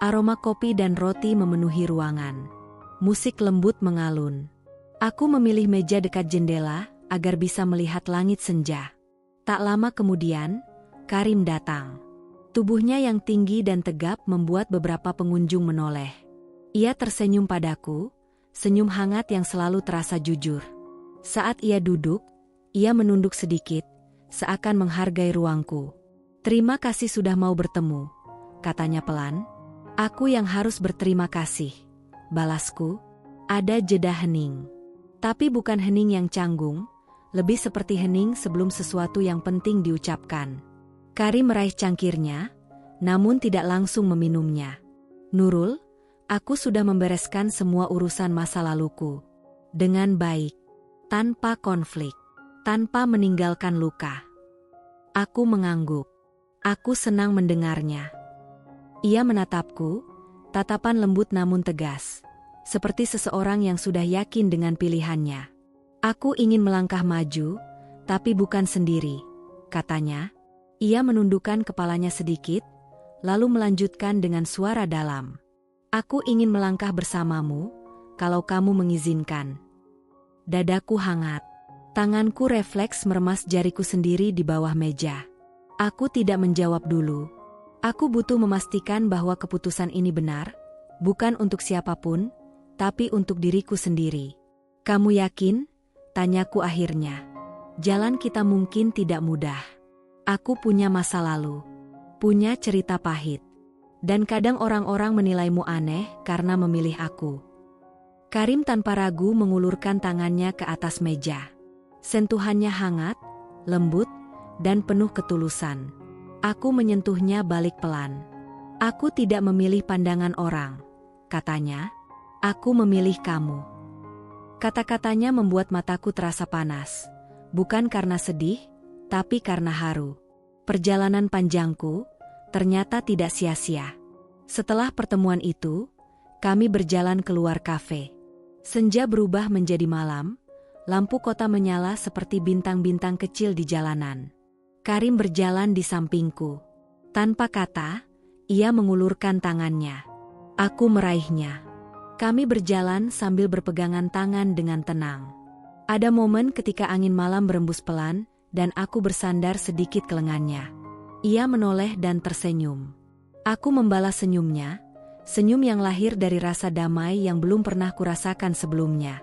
Aroma kopi dan roti memenuhi ruangan. Musik lembut mengalun. Aku memilih meja dekat jendela agar bisa melihat langit senja. Tak lama kemudian, Karim datang. Tubuhnya yang tinggi dan tegap membuat beberapa pengunjung menoleh. Ia tersenyum padaku, senyum hangat yang selalu terasa jujur. Saat ia duduk, ia menunduk sedikit, seakan menghargai ruangku. Terima kasih sudah mau bertemu, katanya pelan. Aku yang harus berterima kasih, balasku. Ada jeda hening. Tapi bukan hening yang canggung, lebih seperti hening sebelum sesuatu yang penting diucapkan. Karim meraih cangkirnya, namun tidak langsung meminumnya. Nurul, aku sudah membereskan semua urusan masa laluku. Dengan baik, tanpa konflik, tanpa meninggalkan luka. Aku mengangguk. Aku senang mendengarnya. Ia menatapku, tatapan lembut namun tegas, seperti seseorang yang sudah yakin dengan pilihannya. Aku ingin melangkah maju, tapi bukan sendiri, katanya. Ia menundukkan kepalanya sedikit, lalu melanjutkan dengan suara dalam. Aku ingin melangkah bersamamu, kalau kamu mengizinkan. Dadaku hangat. Tanganku refleks meremas jariku sendiri di bawah meja. Aku tidak menjawab dulu. Aku butuh memastikan bahwa keputusan ini benar, bukan untuk siapapun, tapi untuk diriku sendiri. Kamu yakin? Tanyaku akhirnya. Jalan kita mungkin tidak mudah. Aku punya masa lalu, punya cerita pahit. Dan kadang orang-orang menilaimu aneh karena memilih aku. Karim tanpa ragu mengulurkan tangannya ke atas meja. Sentuhannya hangat, lembut, dan penuh ketulusan. Aku menyentuhnya balik pelan. Aku tidak memilih pandangan orang, katanya. Aku memilih kamu. Kata-katanya membuat mataku terasa panas. Bukan karena sedih, tapi karena haru. Perjalanan panjangku ternyata tidak sia-sia. Setelah pertemuan itu, kami berjalan keluar kafe. Senja berubah menjadi malam, lampu kota menyala seperti bintang-bintang kecil di jalanan. Karim berjalan di sampingku. Tanpa kata, ia mengulurkan tangannya. Aku meraihnya. Kami berjalan sambil berpegangan tangan dengan tenang. Ada momen ketika angin malam berembus pelan, dan aku bersandar sedikit ke lengannya. Ia menoleh dan tersenyum. Aku membalas senyumnya, senyum yang lahir dari rasa damai yang belum pernah kurasakan sebelumnya.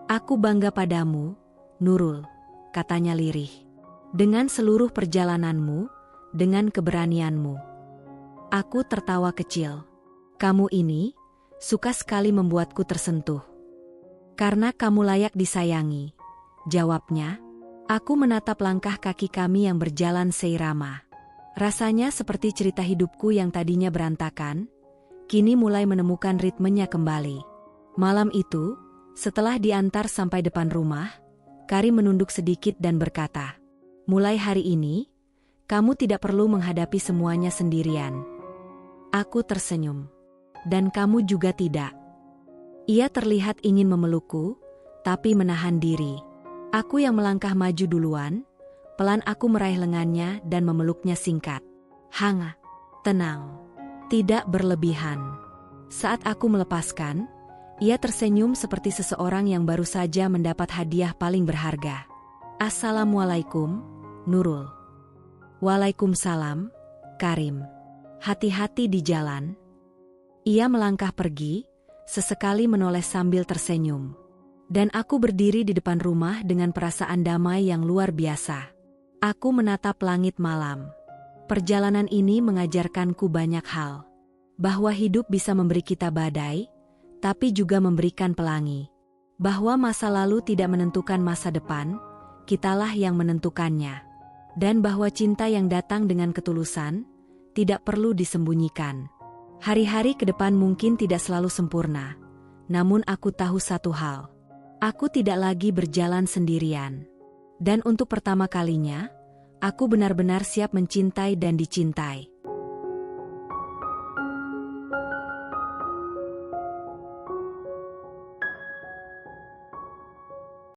Aku bangga padamu, Nurul, katanya lirih. Dengan seluruh perjalananmu, dengan keberanianmu. Aku tertawa kecil. Kamu ini suka sekali membuatku tersentuh. Karena kamu layak disayangi, jawabnya. Aku menatap langkah kaki kami yang berjalan seirama. Rasanya seperti cerita hidupku yang tadinya berantakan, kini mulai menemukan ritmenya kembali. Malam itu, setelah diantar sampai depan rumah, Karim menunduk sedikit dan berkata, mulai hari ini, kamu tidak perlu menghadapi semuanya sendirian. Aku tersenyum. Dan kamu juga tidak. Ia terlihat ingin memelukku, tapi menahan diri. Aku yang melangkah maju duluan, pelan aku meraih lengannya dan memeluknya singkat. Hangat, tenang, tidak berlebihan. Saat aku melepaskan, ia tersenyum seperti seseorang yang baru saja mendapat hadiah paling berharga. Assalamualaikum, Nurul. Waalaikumsalam, Karim. Hati-hati di jalan. Ia melangkah pergi, sesekali menoleh sambil tersenyum. Dan aku berdiri di depan rumah dengan perasaan damai yang luar biasa. Aku menatap langit malam. Perjalanan ini mengajarkanku banyak hal. Bahwa hidup bisa memberi kita badai, tapi juga memberikan pelangi. Bahwa masa lalu tidak menentukan masa depan, kitalah yang menentukannya. Dan bahwa cinta yang datang dengan ketulusan, tidak perlu disembunyikan. Hari-hari ke depan mungkin tidak selalu sempurna. Namun aku tahu satu hal. Aku tidak lagi berjalan sendirian. Dan untuk pertama kalinya, aku benar-benar siap mencintai dan dicintai.